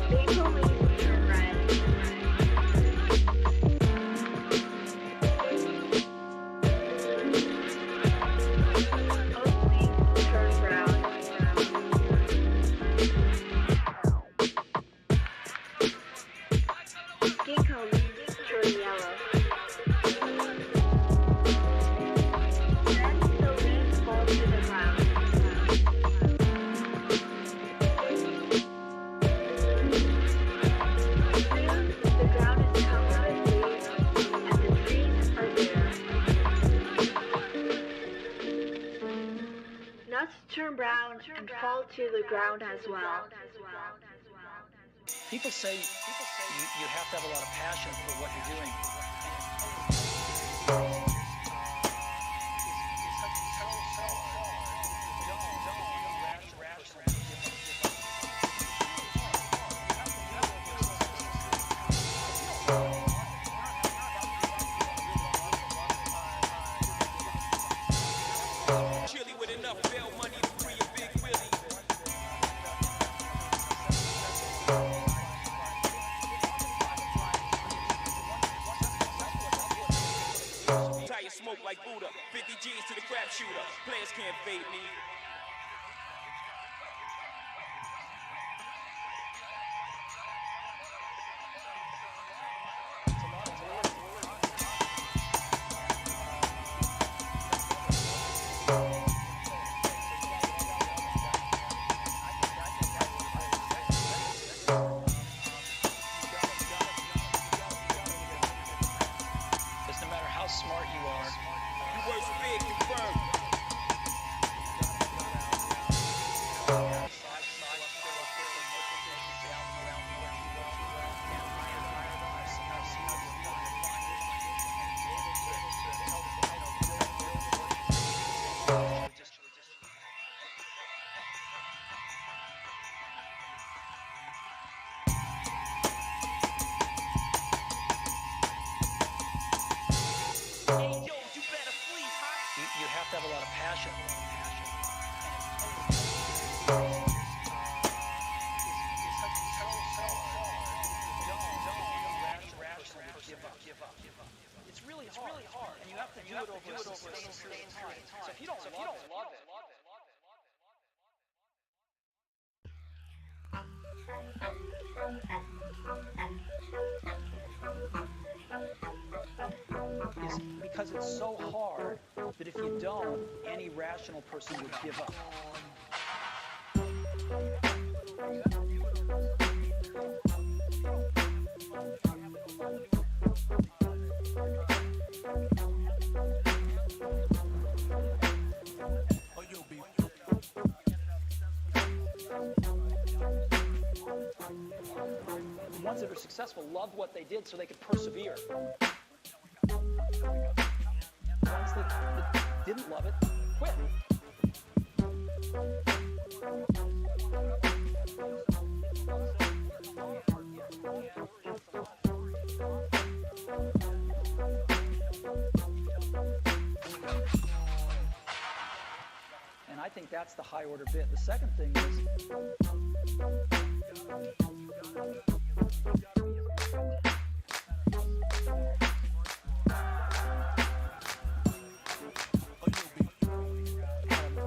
Speaker 1: Maple leaves turn red. Oak leaves turn brown. Ginkgo leaves turn yellow. Then the leaves fall to the ground. Soon the ground is covered with leaves and the trees are bare. Nuts turn brown and fall to the ground as well.
Speaker 2: People say you have to have a lot of passion for what you're doing.
Speaker 3: Chilly with enough bail money to free a big Willie. Tire smoke like Buddha. 50 G's to the crap shooter. Players can't fade me.
Speaker 2: Because no matter how smart you are,
Speaker 3: You words big, confirm.
Speaker 2: You have to have a lot of passion. It's really hard, and you have to do it over a sustained period of time. So if you don't love it, is because it's so hard that if you don't, any rational person would give up. The ones that are successful loved what they did so they could persevere. The ones that didn't love it quit. And I think that's the high order bit. The second thing is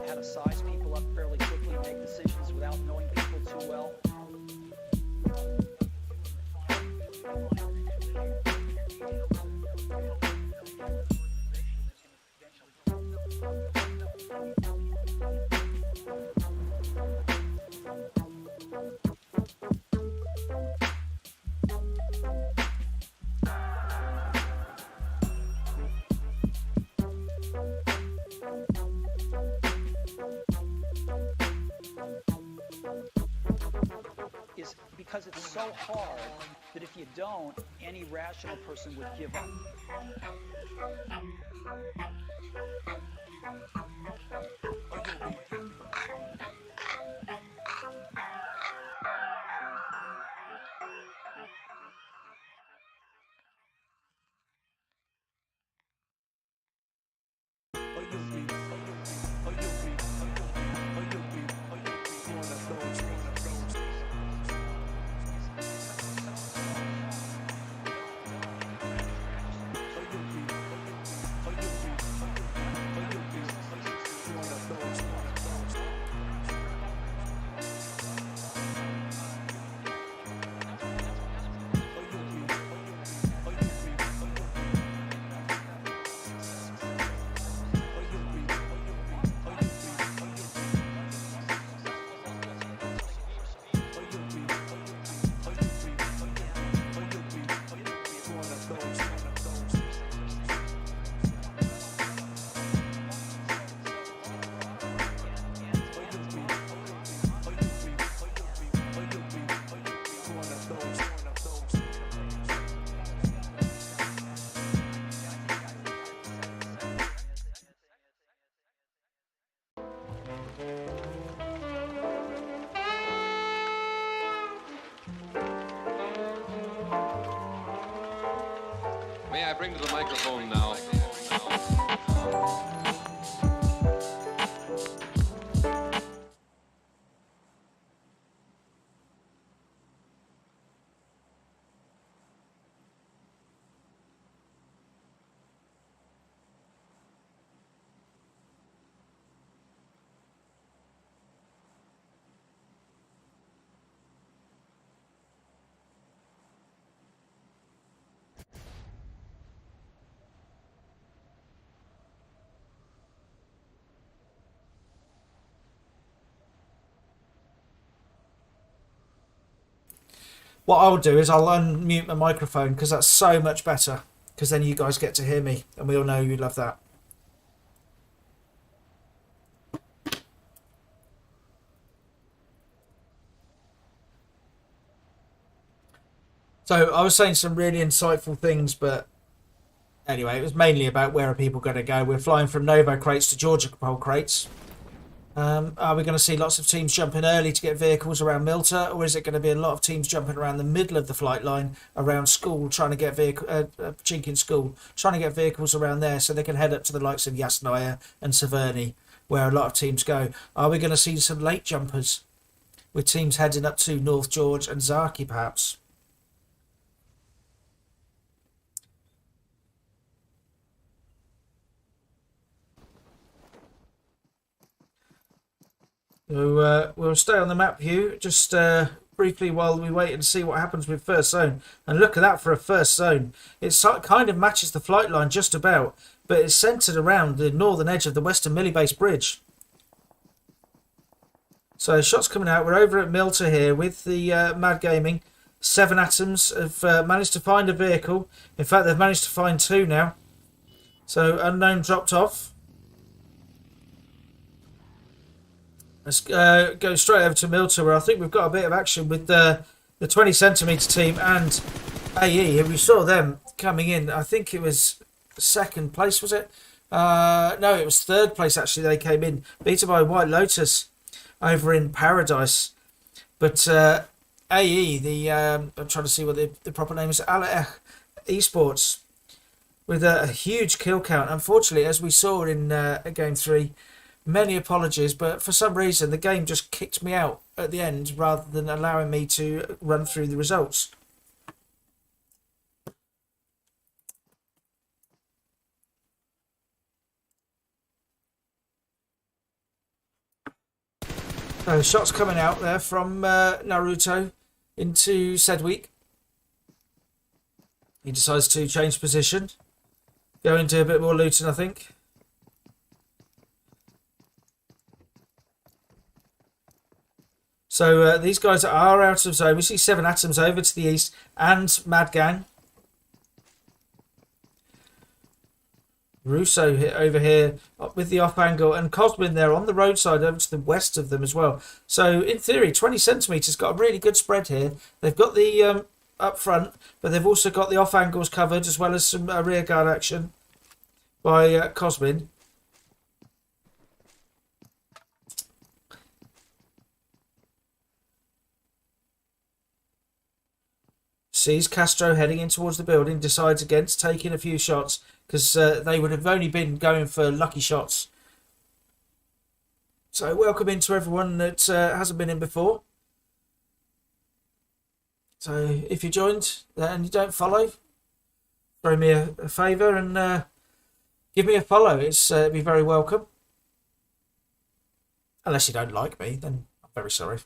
Speaker 2: how to size people up fairly quickly, make decisions without knowing people too well. Is because it's so hard that if you don't, any rational person would give up.
Speaker 4: May I bring to the microphone now?
Speaker 5: What I'll do is I'll unmute my microphone because that's so much better. Because then you guys get to hear me, and we all know you love that. So I was saying some really insightful things, but anyway, it was mainly about where are people going to go. We're flying from Novo crates to Georgia Pole crates. Are we going to see lots of teams jumping early to get vehicles around Milter, or is it going to be a lot of teams jumping around the middle of the flight line around school, trying to get Chinkin School, trying to get vehicles around there so they can head up to the likes of Yasnaya and Severny, where a lot of teams go? Are we going to see some late jumpers with teams heading up to North George and Zaki, perhaps? So we'll stay on the map view just briefly while we wait and see what happens with first zone. And look at that for a first zone. It kind of matches the flight line just about, but it's centred around the northern edge of the Western Millibase Bridge. So shots coming out. We're over at Milter here with the Mad Gaming. 7 Atoms have managed to find a vehicle. In fact, they've managed to find 2 now. So Unknown dropped off. Let's go straight over to Milter, where I think we've got a bit of action with the 20 centimetre team and AE. We saw them coming in. I think it was 2nd place, was it? No, it was 3rd place, actually. They came in, beaten by White Lotus over in Paradise. But AE, I'm trying to see what the proper name is, Alech Esports, with a huge kill count. Unfortunately, as we saw in Game 3, many apologies, but for some reason the game just kicked me out at the end rather than allowing me to run through the results. Shots coming out there from Naruto into Sedweek. He decides to change position, go into a bit more looting, I think. So these guys are out of zone. We see 7 Atoms over to the east and Mad Gang. Russo over here with the off angle, and Cosmin there on the roadside over to the west of them as well. So in theory, 20 centimetres got a really good spread here. They've got the up front, but they've also got the off angles covered as well as some rear guard action by Cosmin. Sees Castro heading in towards the building, decides against taking a few shots because they would have only been going for lucky shots. So welcome in to everyone that hasn't been in before. So if you joined and you don't follow, throw me a favour and give me a follow. It'd be very welcome. Unless you don't like me, then I'm very sorry.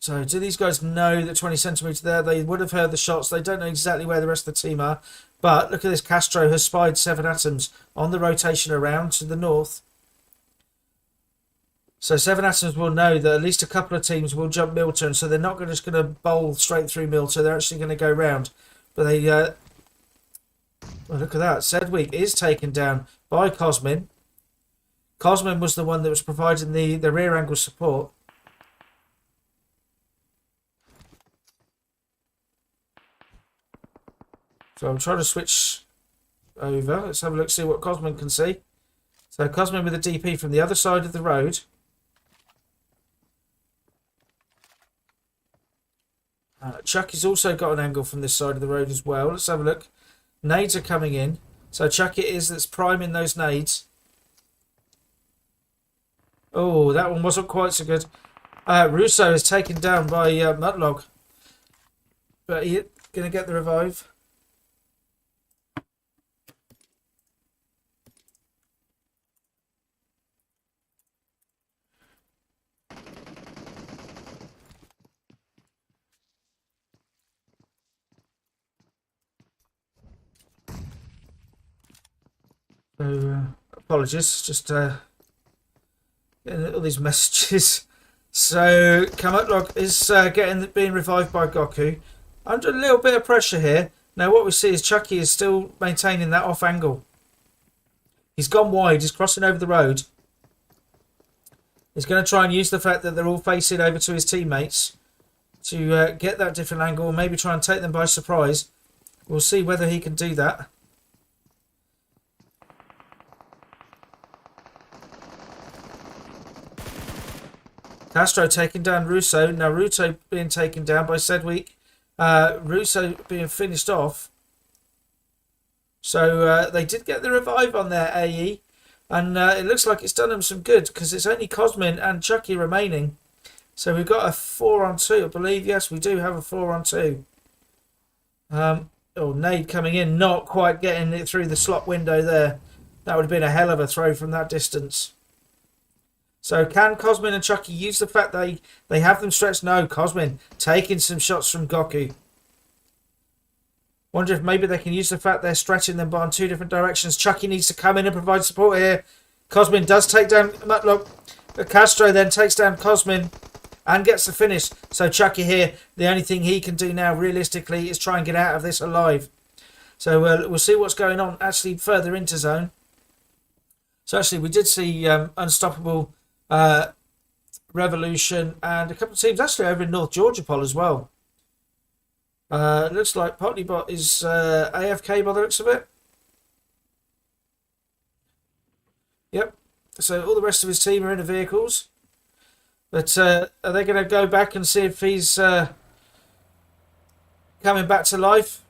Speaker 5: So do these guys know that 20 centimetres there? They would have heard the shots. They don't know exactly where the rest of the team are. But look at this. Castro has spied 7 Atoms on the rotation around to the north. So 7 Atoms will know that at least a couple of teams will jump Milter. And so they're not just going to bowl straight through Milter. They're actually going to go round. But they... well, look at that. Sedweek is taken down by Cosmin. Cosmin was the one that was providing the rear angle support. So I'm trying to switch over. Let's have a look, see what Cosmin can see. So Cosmin with a DP from the other side of the road. Chucky's also got an angle from this side of the road as well. Let's have a look. Nades are coming in. So Chucky it is that's priming those nades. Oh, that one wasn't quite so good. Russo is taken down by Mutlog. But he's going to get the revive. So, apologies, just getting all these messages. So, Kamutlog is being revived by Goku. Under a little bit of pressure here. Now, what we see is Chucky is still maintaining that off angle. He's gone wide, he's crossing over the road. He's going to try and use the fact that they're all facing over to his teammates to get that different angle and maybe try and take them by surprise. We'll see whether he can do that. Castro taking down Russo. Now Russo being taken down by Sedgwick. Russo being finished off. So they did get the revive on their AE. And it looks like it's done them some good because it's only Cosmin and Chucky remaining. So we've got a 4-on-2, I believe. Yes, we do have a 4-on-2. Nade coming in, not quite getting it through the slot window there. That would have been a hell of a throw from that distance. So can Cosmin and Chucky use the fact they have them stretched? No, Cosmin taking some shots from Goku. Wonder if maybe they can use the fact they're stretching them in 2 different directions. Chucky needs to come in and provide support here. Cosmin does take down Matlock. Castro then takes down Cosmin and gets the finish. So Chucky here, the only thing he can do now realistically is try and get out of this alive. So we'll see what's going on actually further into zone. So actually we did see Unstoppable, Revolution and a couple of teams actually over in North Georgia Pol as well. Looks like Potlybot is AFK by the looks of it. Yep. So all the rest of his team are in the vehicles. But are they going to go back and see if he's coming back to life?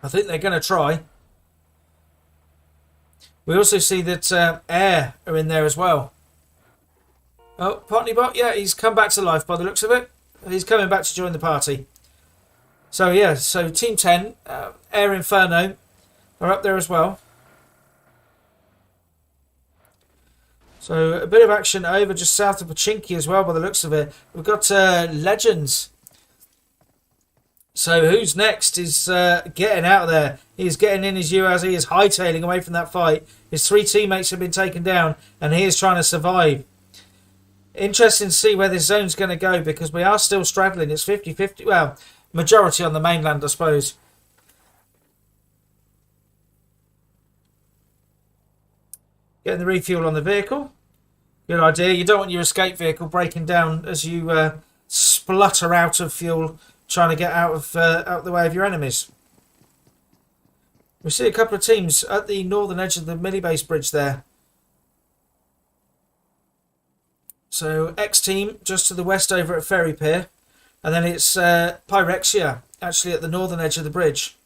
Speaker 5: I think they're going to try. We also see that Air are in there as well. Oh, Potlybot, yeah, he's come back to life by the looks of it. He's coming back to join the party. So, yeah, so Team 10, Air Inferno are up there as well. So, a bit of action over just south of Pachinki as well by the looks of it. We've got Legends. So, who's next is getting out of there. He's getting in his UAZ. He is hightailing away from that fight. His 3 teammates have been taken down and he is trying to survive. Interesting to see where this zone's going to go because we are still straddling. It's 50-50. Well, majority on the mainland, I suppose. Getting the refuel on the vehicle. Good idea. You don't want your escape vehicle breaking down as you splutter out of fuel trying to get out of the way of your enemies. We see a couple of teams at the northern edge of the mini-base bridge there. So X team just to the west over at Ferry Pier. And then it's Pyrexia actually at the northern edge of the bridge.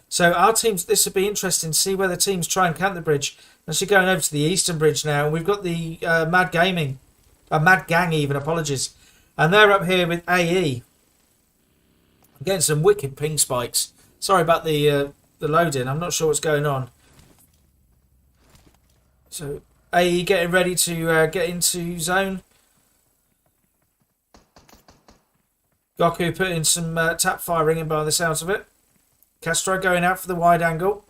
Speaker 5: So our teams, this would be interesting to see where the teams try and camp the bridge. Actually going over to the eastern bridge now. We've got the Mad Gang even, apologies. And they're up here with AE. I'm getting some wicked ping spikes. Sorry about the loading. I'm not sure what's going on. So AE getting ready to get into zone. Goku putting some tap firing in by the sounds of it. Castro going out for the wide angle.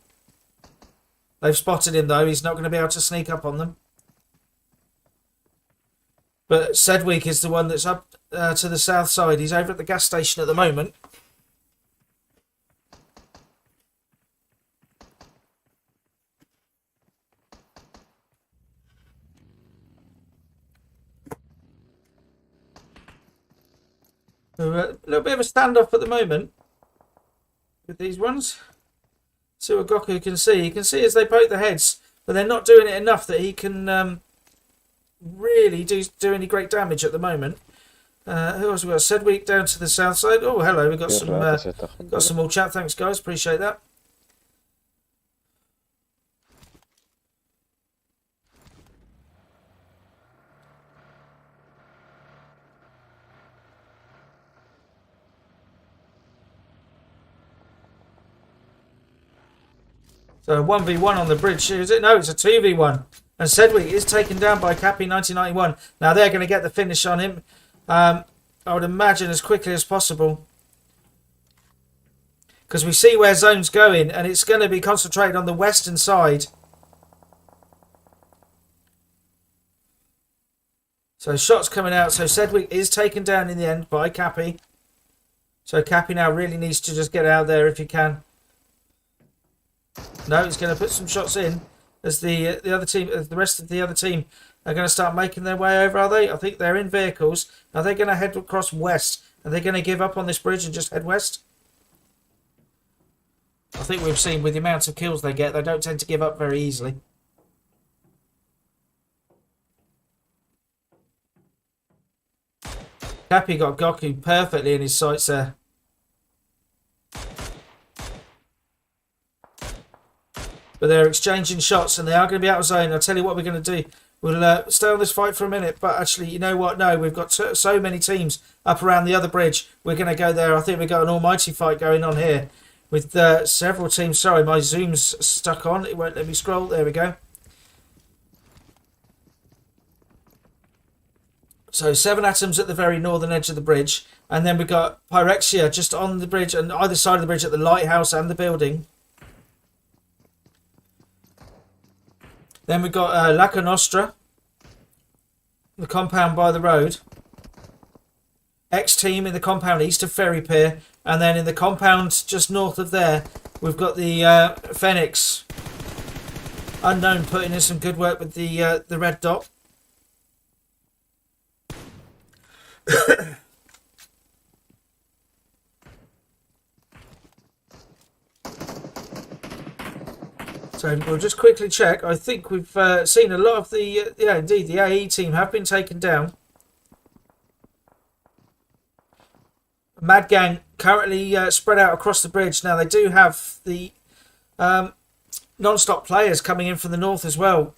Speaker 5: They've spotted him though. He's not going to be able to sneak up on them. But Sedgwick is the one that's up to the south side. He's over at the gas station at the moment. So, a little bit of a standoff at the moment with these ones. See what Goku can see. He can see as they poke their heads, but they're not doing it enough that he can really do any great damage at the moment. Who else we got? Sedgwick down to the south side. Oh, hello. We've got some more chat. Thanks, guys. Appreciate that. So 1v1 on the bridge, is it? No, it's a 2v1. And Sedgwick is taken down by Cappy 1991. Now they're going to get the finish on him. I would imagine as quickly as possible. Because we see where zone's going and it's going to be concentrated on the western side. So shots coming out. So Sedgwick is taken down in the end by Cappy. So Cappy now really needs to just get out there if he can. No, he's going to put some shots in as the other team, the rest of the other team are going to start making their way over, are they? I think they're in vehicles. Are they going to head across west? Are they going to give up on this bridge and just head west? I think we've seen with the amount of kills they get, they don't tend to give up very easily. Cappy got Goku perfectly in his sights there. But they're exchanging shots and they are going to be out of zone. I'll tell you what we're going to do. We'll stay on this fight for a minute. But actually, you know what? No, we've got so many teams up around the other bridge. We're going to go there. I think we've got an almighty fight going on here with several teams. Sorry, my zoom's stuck on. It won't let me scroll. There we go. So 7 Atoms at the very northern edge of the bridge. And then we've got Pyrexia just on the bridge and either side of the bridge at the lighthouse and the building. Then we've got Laca Nostra, the compound by the road. X-Team in the compound east of Ferry Pier. And then in the compound just north of there, we've got the Phoenix. Unknown putting in some good work with the red dot. So we'll just quickly check. I think we've seen a lot of the... yeah, indeed, the AE team have been taken down. Mad Gang currently spread out across the bridge. Now, they do have the non-stop players coming in from the north as well.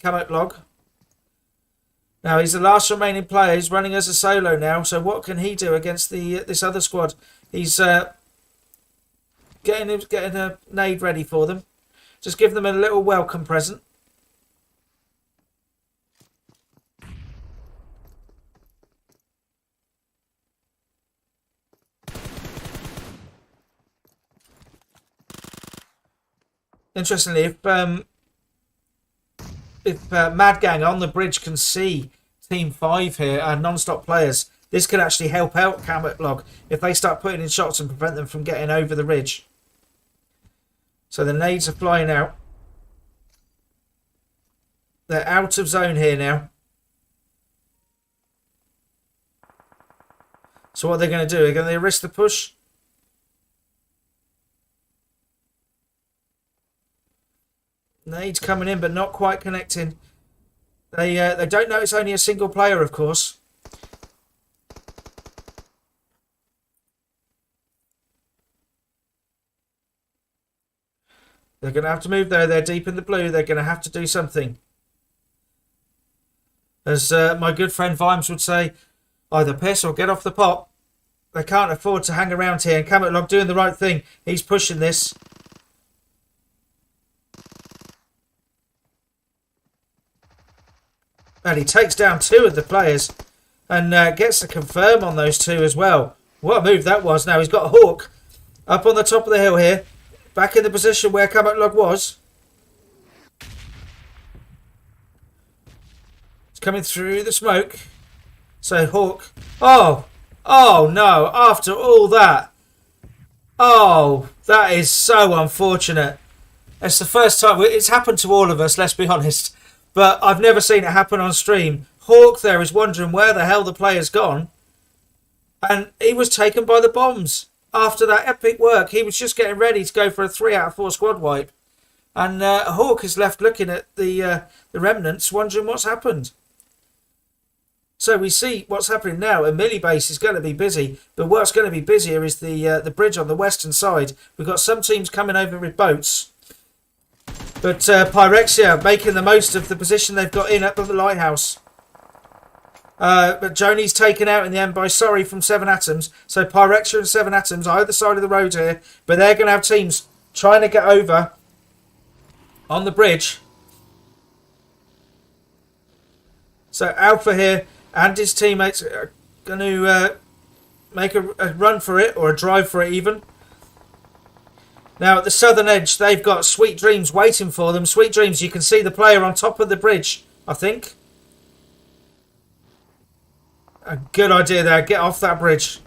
Speaker 5: Kamut Log. Now, he's the last remaining player. He's running as a solo now. So what can he do against this other squad? He's... getting a nade ready for them. Just give them a little welcome present. Interestingly, if Mad Gang on the bridge can see Team 5 here and non-stop players, this could actually help out Kamut Log if they start putting in shots and prevent them from getting over the ridge. So the nades are flying out. They're out of zone here now. So what are they going to do? Are they risk the push? Nades coming in but not quite connecting. They don't know it's only a single player, of course. They're going to have to move there. They're deep in the blue. They're going to have to do something. As my good friend Vimes would say, either piss or get off the pot. They can't afford to hang around here. And Kamut Log doing the right thing. He's pushing this. And he takes down 2 of the players. And gets to confirm on those 2 as well. What a move that was. Now he's got Hawk up on the top of the hill here. Back in the position where Kamut Log was. It's coming through the smoke. So Hawk. Oh no. After all that. Oh, that is so unfortunate. It's the first time. It's happened to all of us, let's be honest. But I've never seen it happen on stream. Hawk there is wondering where the hell the player's gone. And he was taken by the bombs. After that epic work, he was just getting ready to go for a 3 out of 4 squad wipe. And Hawk is left looking at the remnants, wondering what's happened. So we see what's happening now. A melee base is going to be busy, but what's going to be busier is the bridge on the western side. We've got some teams coming over with boats. But Pyrexia making the most of the position they've got in at the lighthouse. But Joni's taken out in the end by Sorry from 7 Atoms. So Pyrexia and 7 Atoms are either side of the road here. But they're going to have teams trying to get over on the bridge. So Alpha here and his teammates are going to make a run for it, or a drive for it even. Now at the southern edge, they've got Sweet Dreams waiting for them. Sweet Dreams, you can see the player on top of the bridge, I think. A good idea there. Get off that bridge.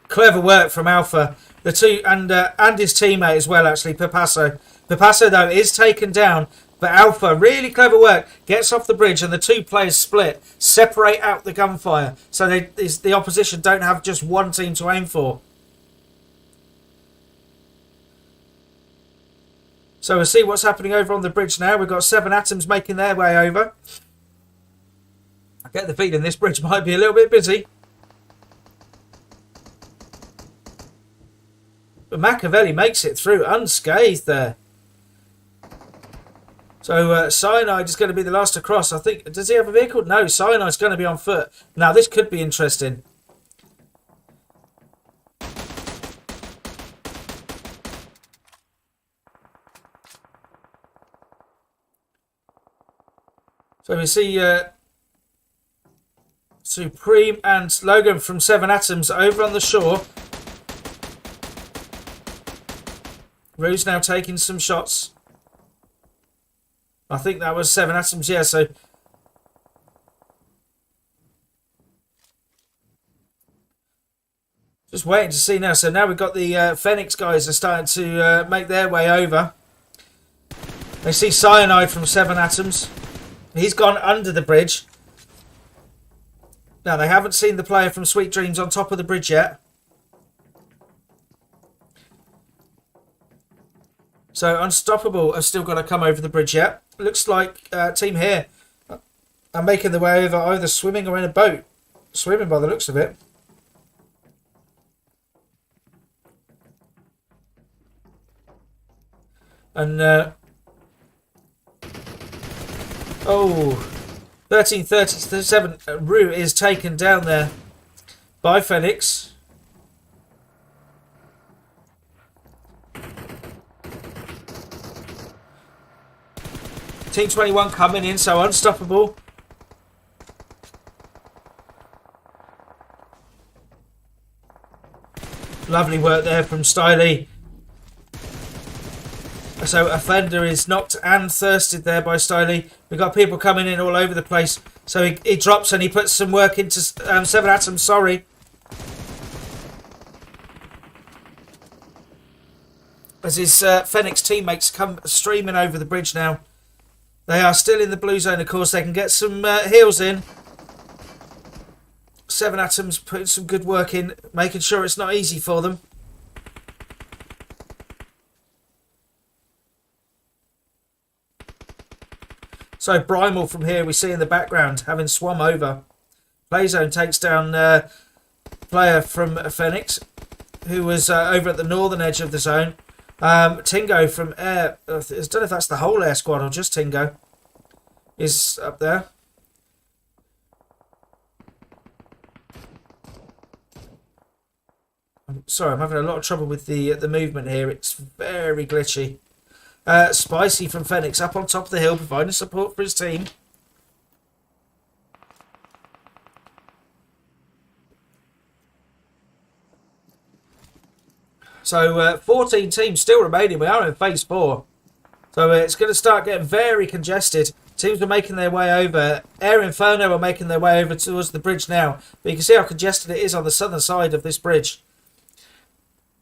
Speaker 5: Clever work from Alpha. The 2 and his teammate as well, actually, Pipasso. Pipasso though is taken down, but Alpha, really clever work, gets off the bridge and the 2 players split, separate out the gunfire, so the opposition don't have just one team to aim for. So we'll see what's happening over on the bridge now. We've got 7 Atoms making their way over. get the feeling this bridge might be a little bit busy. But Machiavelli makes it through unscathed there. So Cyanide is going to be the last to cross. I think, does he have a vehicle? No, Cyanide's going to be on foot. Now this could be interesting. So we see Supreme and Logan from Seven Atoms over on the shore. Rue's now taking some shots. I think that was Seven Atoms, yeah, so... Just waiting to see now. So now we've got the Phoenix guys are starting to make their way over. They see Cyanide from Seven Atoms. He's gone under the bridge. Now, they haven't seen the player from Sweet Dreams on top of the bridge yet. So Unstoppable have still got to come over the bridge yet. Looks like team here are making their way over either swimming or in a boat. Swimming by the looks of it. And, 1337. Rue is taken down there by Phoenix. Team 21 coming in, so Unstoppable. Lovely work there from Stiley. So Offender is knocked and thirsted there by Stiley. We've got people coming in all over the place. So he drops and he puts some work into Seven Atoms, sorry. As his Phoenix teammates come streaming over the bridge now. They are still in the blue zone, of course. They can get some heals in. Seven Atoms putting some good work in, making sure it's not easy for them. So Brimel from here we see in the background having swum over. Playzone takes down player from Phoenix who was over at the northern edge of the zone. Tingo from Air, I don't know if that's the whole Air squad or just Tingo, is up there. Sorry, I'm having a lot of trouble with the movement here. It's very glitchy. Spicy from Phoenix up on top of the hill, providing support for his team. So 14 teams still remaining. We are in phase 4. So it's going to start getting very congested. Teams are making their way over. Air Inferno are making their way over towards the bridge now. But you can see how congested it is on the southern side of this bridge.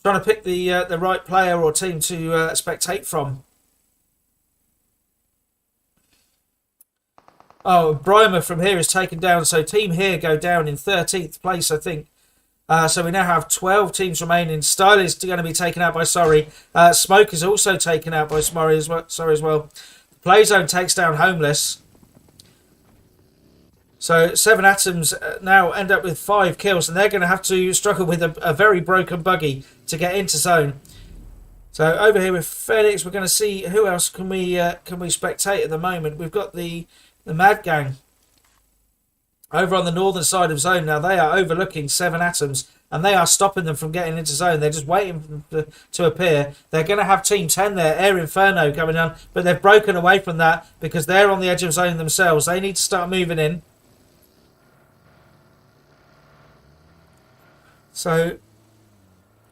Speaker 5: Trying to pick the right player or team to spectate from. Oh, Brymer from here is taken down. So team here go down in 13th place, I think. So we now have 12 teams remaining. Style is going to be taken out by Sorry. Smoke is also taken out by Sorry as well. Playzone takes down Homeless. So Seven Atoms now end up with 5 kills, and they're going to have to struggle with a very broken buggy to get into zone. So over here with Phoenix, we're going to see who else can we spectate at the moment. We've got the Mad Gang over on the northern side of zone. Now they are overlooking Seven Atoms, and they are stopping them from getting into zone. They're just waiting for them to appear. They're going to have Team 10 there, Air Inferno, coming on, but they've broken away from that because they're on the edge of zone themselves. They need to start moving in. So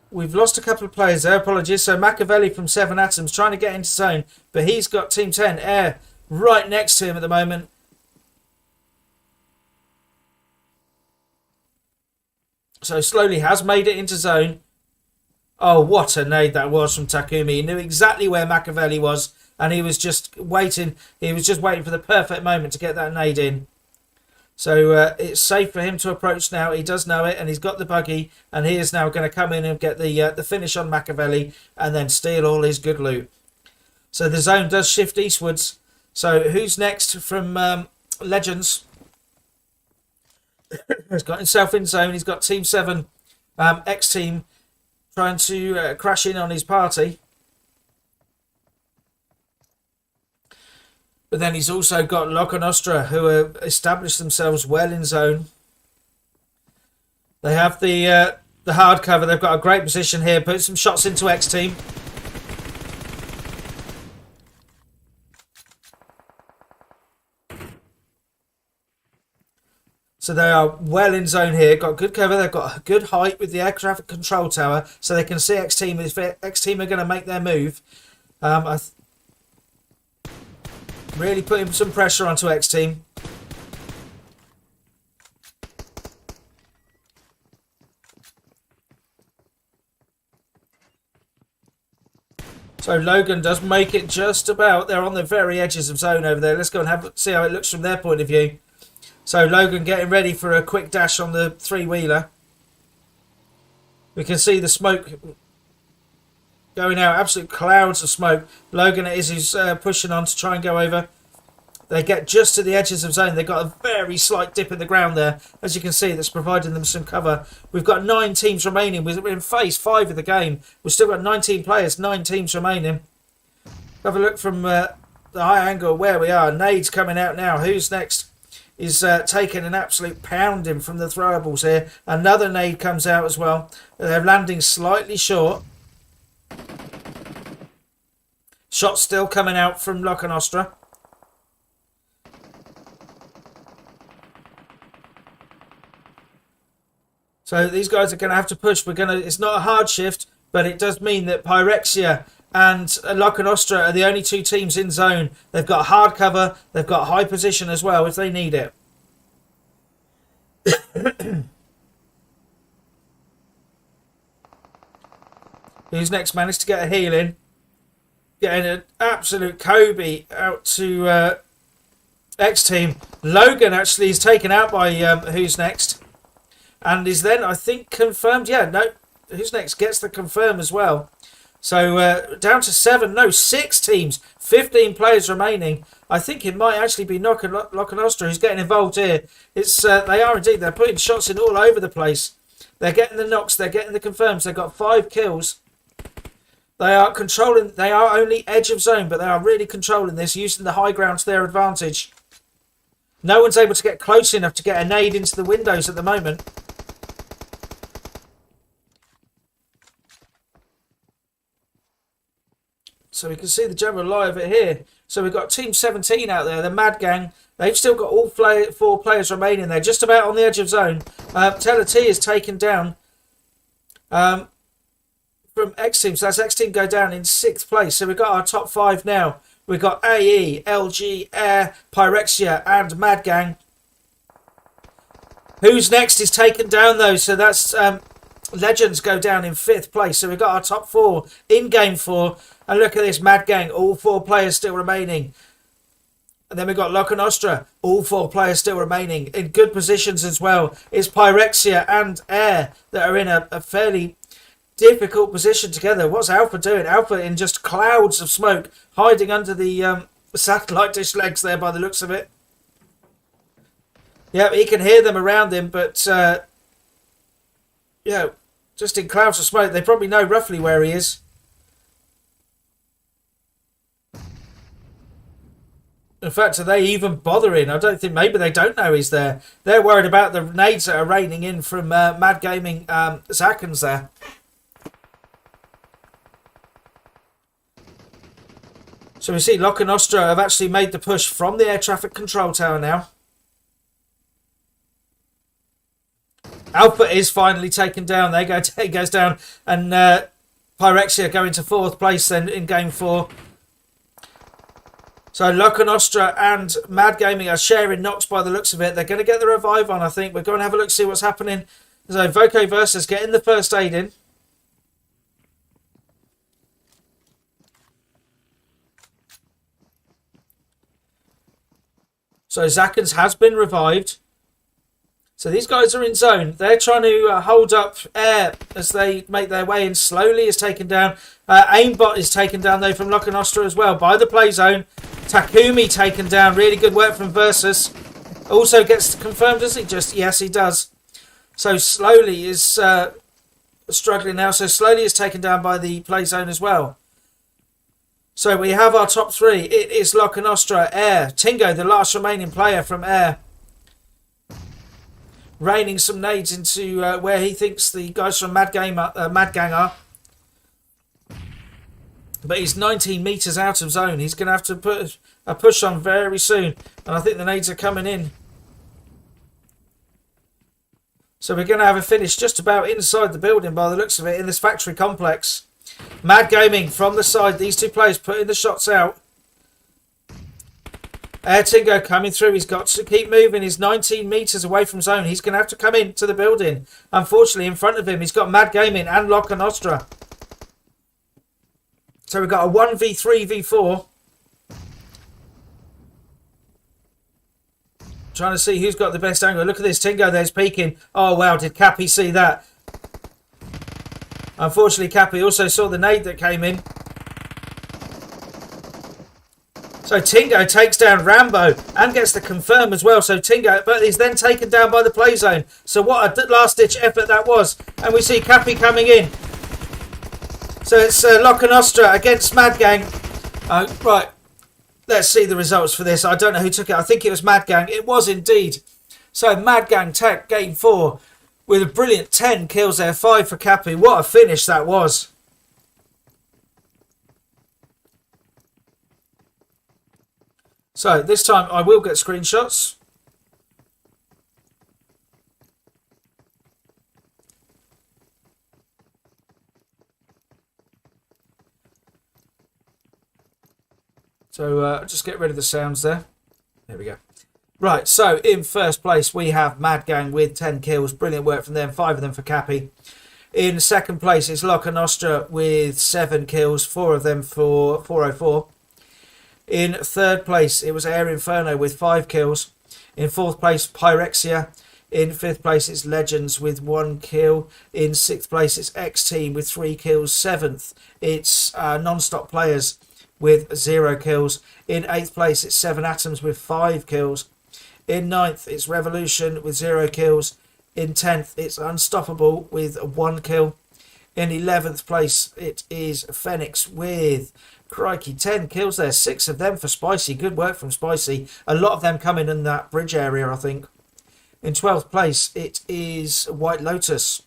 Speaker 5: we've lost a couple of players there. Apologies. So Machiavelli from Seven Atoms trying to get into zone, but he's got Team 10 Air right next to him at the moment. So slowly has made it into zone. Oh, what a nade that was from Takumi. He knew exactly where Machiavelli was, and he was just waiting. He was just waiting for the perfect moment to get that nade in. So it's safe for him to approach now. He does know it, and he's got the buggy, and he is now going to come in and get the finish on Machiavelli and then steal all his good loot. So the zone does shift eastwards. So who's next from Legends? He's got himself in zone. He's got Team 7 X Team trying to crash in on his party. But then he's also got Loca Nostra, who have established themselves well in zone. They have the hard cover. They've got a great position here. Put some shots into X Team. So they are well in zone here. Got good cover. They've got a good height with the air traffic control tower, so they can see X Team. If X Team are going to make their move, really putting some pressure onto X Team. So Logan does make it just about. They're on the very edges of zone over there. Let's go and see how it looks from their point of view. So Logan getting ready for a quick dash on the three-wheeler. We can see the smoke going out. Absolute clouds of smoke. Logan is pushing on to try and go over. They get just to the edges of zone. They've got a very slight dip in the ground there. As you can see, that's providing them some cover. We've got 9 teams remaining. We're in phase 5 of the game. We've still got 19 players, 9 teams remaining. Have a look from the high angle where we are. Nade's coming out now. Who's next? Is taking an absolute pounding from the throwables here. Another nade comes out as well. They're landing slightly short. Shots still coming out from Loca Nostra. So these guys are going to have to push. It's not a hard shift, but it does mean that Pyrexia and Loca Nostra are the only 2 teams in zone. They've got hard cover. They've got high position as well if they need it. Who's next? Managed to get a heal in. Getting an absolute Kobe out to X Team. Logan actually is taken out by Who's Next. And is then, I think, confirmed. Yeah, no. Who's Next gets the confirm as well. So down to 6 teams, 15 players remaining. I think it might actually be Loca Nostra who's getting involved here. They are indeed. They're putting shots in all over the place. They're getting the knocks. They're getting the confirms. They've got 5 kills. They are controlling. They are only edge of zone, but they are really controlling this, using the high ground to their advantage. No one's able to get close enough to get a nade into the windows at the moment. So we can see the general lie of it here. So we've got Team 17 out there, the Mad Gang. They've still got all 4 players remaining there, just about on the edge of zone. Teller T is taken down from X Team. So that's X Team go down in 6th place. So we've got our top 5 now. We've got AE, LG, Air, Pyrexia and Mad Gang. Who's Next is taken down though. So that's Legends go down in 5th place. So we've got our top 4 in game 4. And look at this, Mad Gang, all 4 players still remaining. And then we've got Loca Nostra, all 4 players still remaining. In good positions as well. It's Pyrexia and Air that are in a fairly difficult position together. What's Alpha doing? Alpha in just clouds of smoke, hiding under the satellite dish legs there by the looks of it. Yeah, he can hear them around him, but yeah, just in clouds of smoke. They probably know roughly where he is. In fact, are they even bothering? I don't think. Maybe they don't know he's there. They're worried about the nades that are raining in from Mad Gaming Zakans there. So we see Loca Nostra have actually made the push from the air traffic control tower now. Alpha is finally taken down. There you go. He goes down. And Pyrexia going to 4th place then in game 4. So Loca Nostra and Mad Gaming are sharing knocks by the looks of it. They're going to get the revive on, I think. We're going to have a look, see what's happening. So Voco Versus getting the first aid in. So Zakans has been revived. So these guys are in zone. They're trying to hold up Air as they make their way in. Slowly is taken down. Aimbot is taken down though from Loca Nostra as well by the play zone. Takumi taken down. Really good work from Versus. Also gets confirmed, does he? Just yes, he does. So Slowly is struggling now. So Slowly is taken down by the play zone as well. So we have our top three. It is Lock and Ostra, Air, Tingo, the last remaining player from Air, raining some nades into where he thinks the guys from Mad Gang are. But he's 19 metres out of zone. He's going to have to put a push on very soon. And I think the nades are coming in. So we're going to have a finish just about inside the building by the looks of it in this factory complex. Mad Gaming from the side. These two players putting the shots out. Air Tingo coming through. He's got to keep moving. He's 19 metres away from zone. He's going to have to come into the building. Unfortunately, in front of him, he's got Mad Gaming and Lock and Ostra. So we've got a 1v3v4. Trying to see who's got the best angle. Look at this. Tingo there's peeking. Oh, wow. Did Cappy see that? Unfortunately, Cappy also saw the nade that came in. So Tingo takes down Rambo and gets the confirm as well. So Tingo, but he's then taken down by the play zone. So what a last-ditch effort that was. And we see Cappy coming in. So it's Lock and Ostra against Mad Gang. Right, let's see the results for this. I don't know who took it. I think it was Mad Gang. It was indeed. So Mad Gang take game 4 with a brilliant 10 kills there. 5 for Cappy. What a finish that was. So this time I will get screenshots. So just get rid of the sounds there. There we go. Right, so in first place we have Mad Gang with 10 kills. Brilliant work from them. 5 of them for Cappy. In second place it's Lock and Ostra with 7 kills. 4 of them for 404. In third place it was Air Inferno with 5 kills. In fourth place Pyrexia. In fifth place it's Legends with 1 kill. In sixth place it's X Team with 3 kills. Seventh it's Non-Stop Players with 0 kills. In 8th place it's 7 Atoms with 5 kills. In 9th it's Revolution with 0 kills. In 10th it's Unstoppable with 1 kill. In 11th place it is Phoenix with, crikey, 10 kills there. 6 of them for Spicy. Good work from Spicy. A lot of them coming in that bridge area, I think. In 12th place it is White Lotus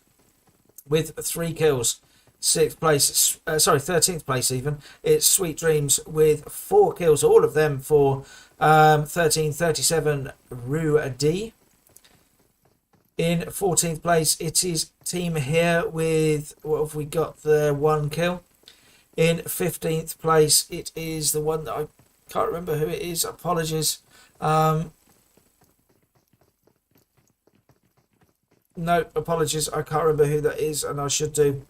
Speaker 5: with 3 kills. 6th place, 13th place even, it's Sweet Dreams with 4 kills, all of them for 1337 Rue D. In 14th place it is Team Here with, what have we got there, 1 kill. In 15th place it is the one that I can't remember who it is, apologies. No, apologies, I can't remember who that is and I should do.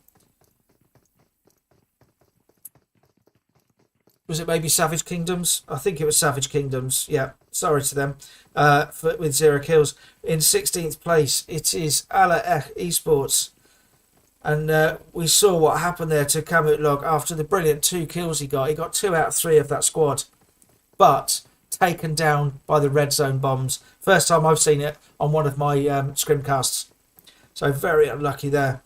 Speaker 5: Was it maybe Savage Kingdoms? I think it was Savage Kingdoms. Yeah, sorry to them with 0 kills. In 16th place, it is Ala Esports. And we saw what happened there to Kamutlog after the brilliant 2 kills he got. He got 2 out of 3 of that squad. But taken down by the red zone bombs. First time I've seen it on one of my scrimcasts. So very unlucky there.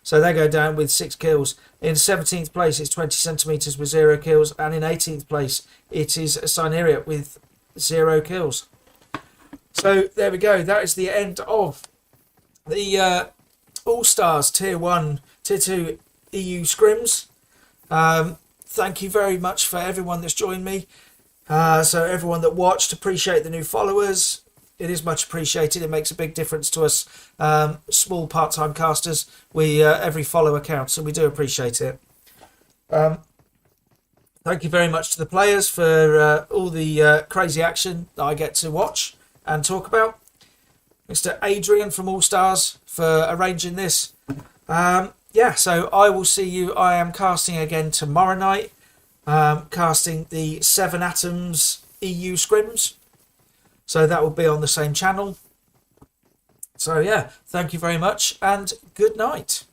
Speaker 5: So they go down with 6 kills. In 17th place, it's 20 centimetres with 0 kills. And in 18th place, it is Sineria with 0 kills. So there we go. That is the end of the All-Stars Tier 1, Tier 2 EU scrims. Thank you very much for everyone that's joined me. So everyone that watched, appreciate the new followers. It is much appreciated. It makes a big difference to us small part-time casters. We every follower counts, and we do appreciate it. Thank you very much to the players for all the crazy action that I get to watch and talk about. Thanks to Adrian from All Stars for arranging this. Yeah, so I will see you. I am casting again tomorrow night. Casting the 7 Atoms EU scrims. So that will be on the same channel. So yeah, thank you very much and good night.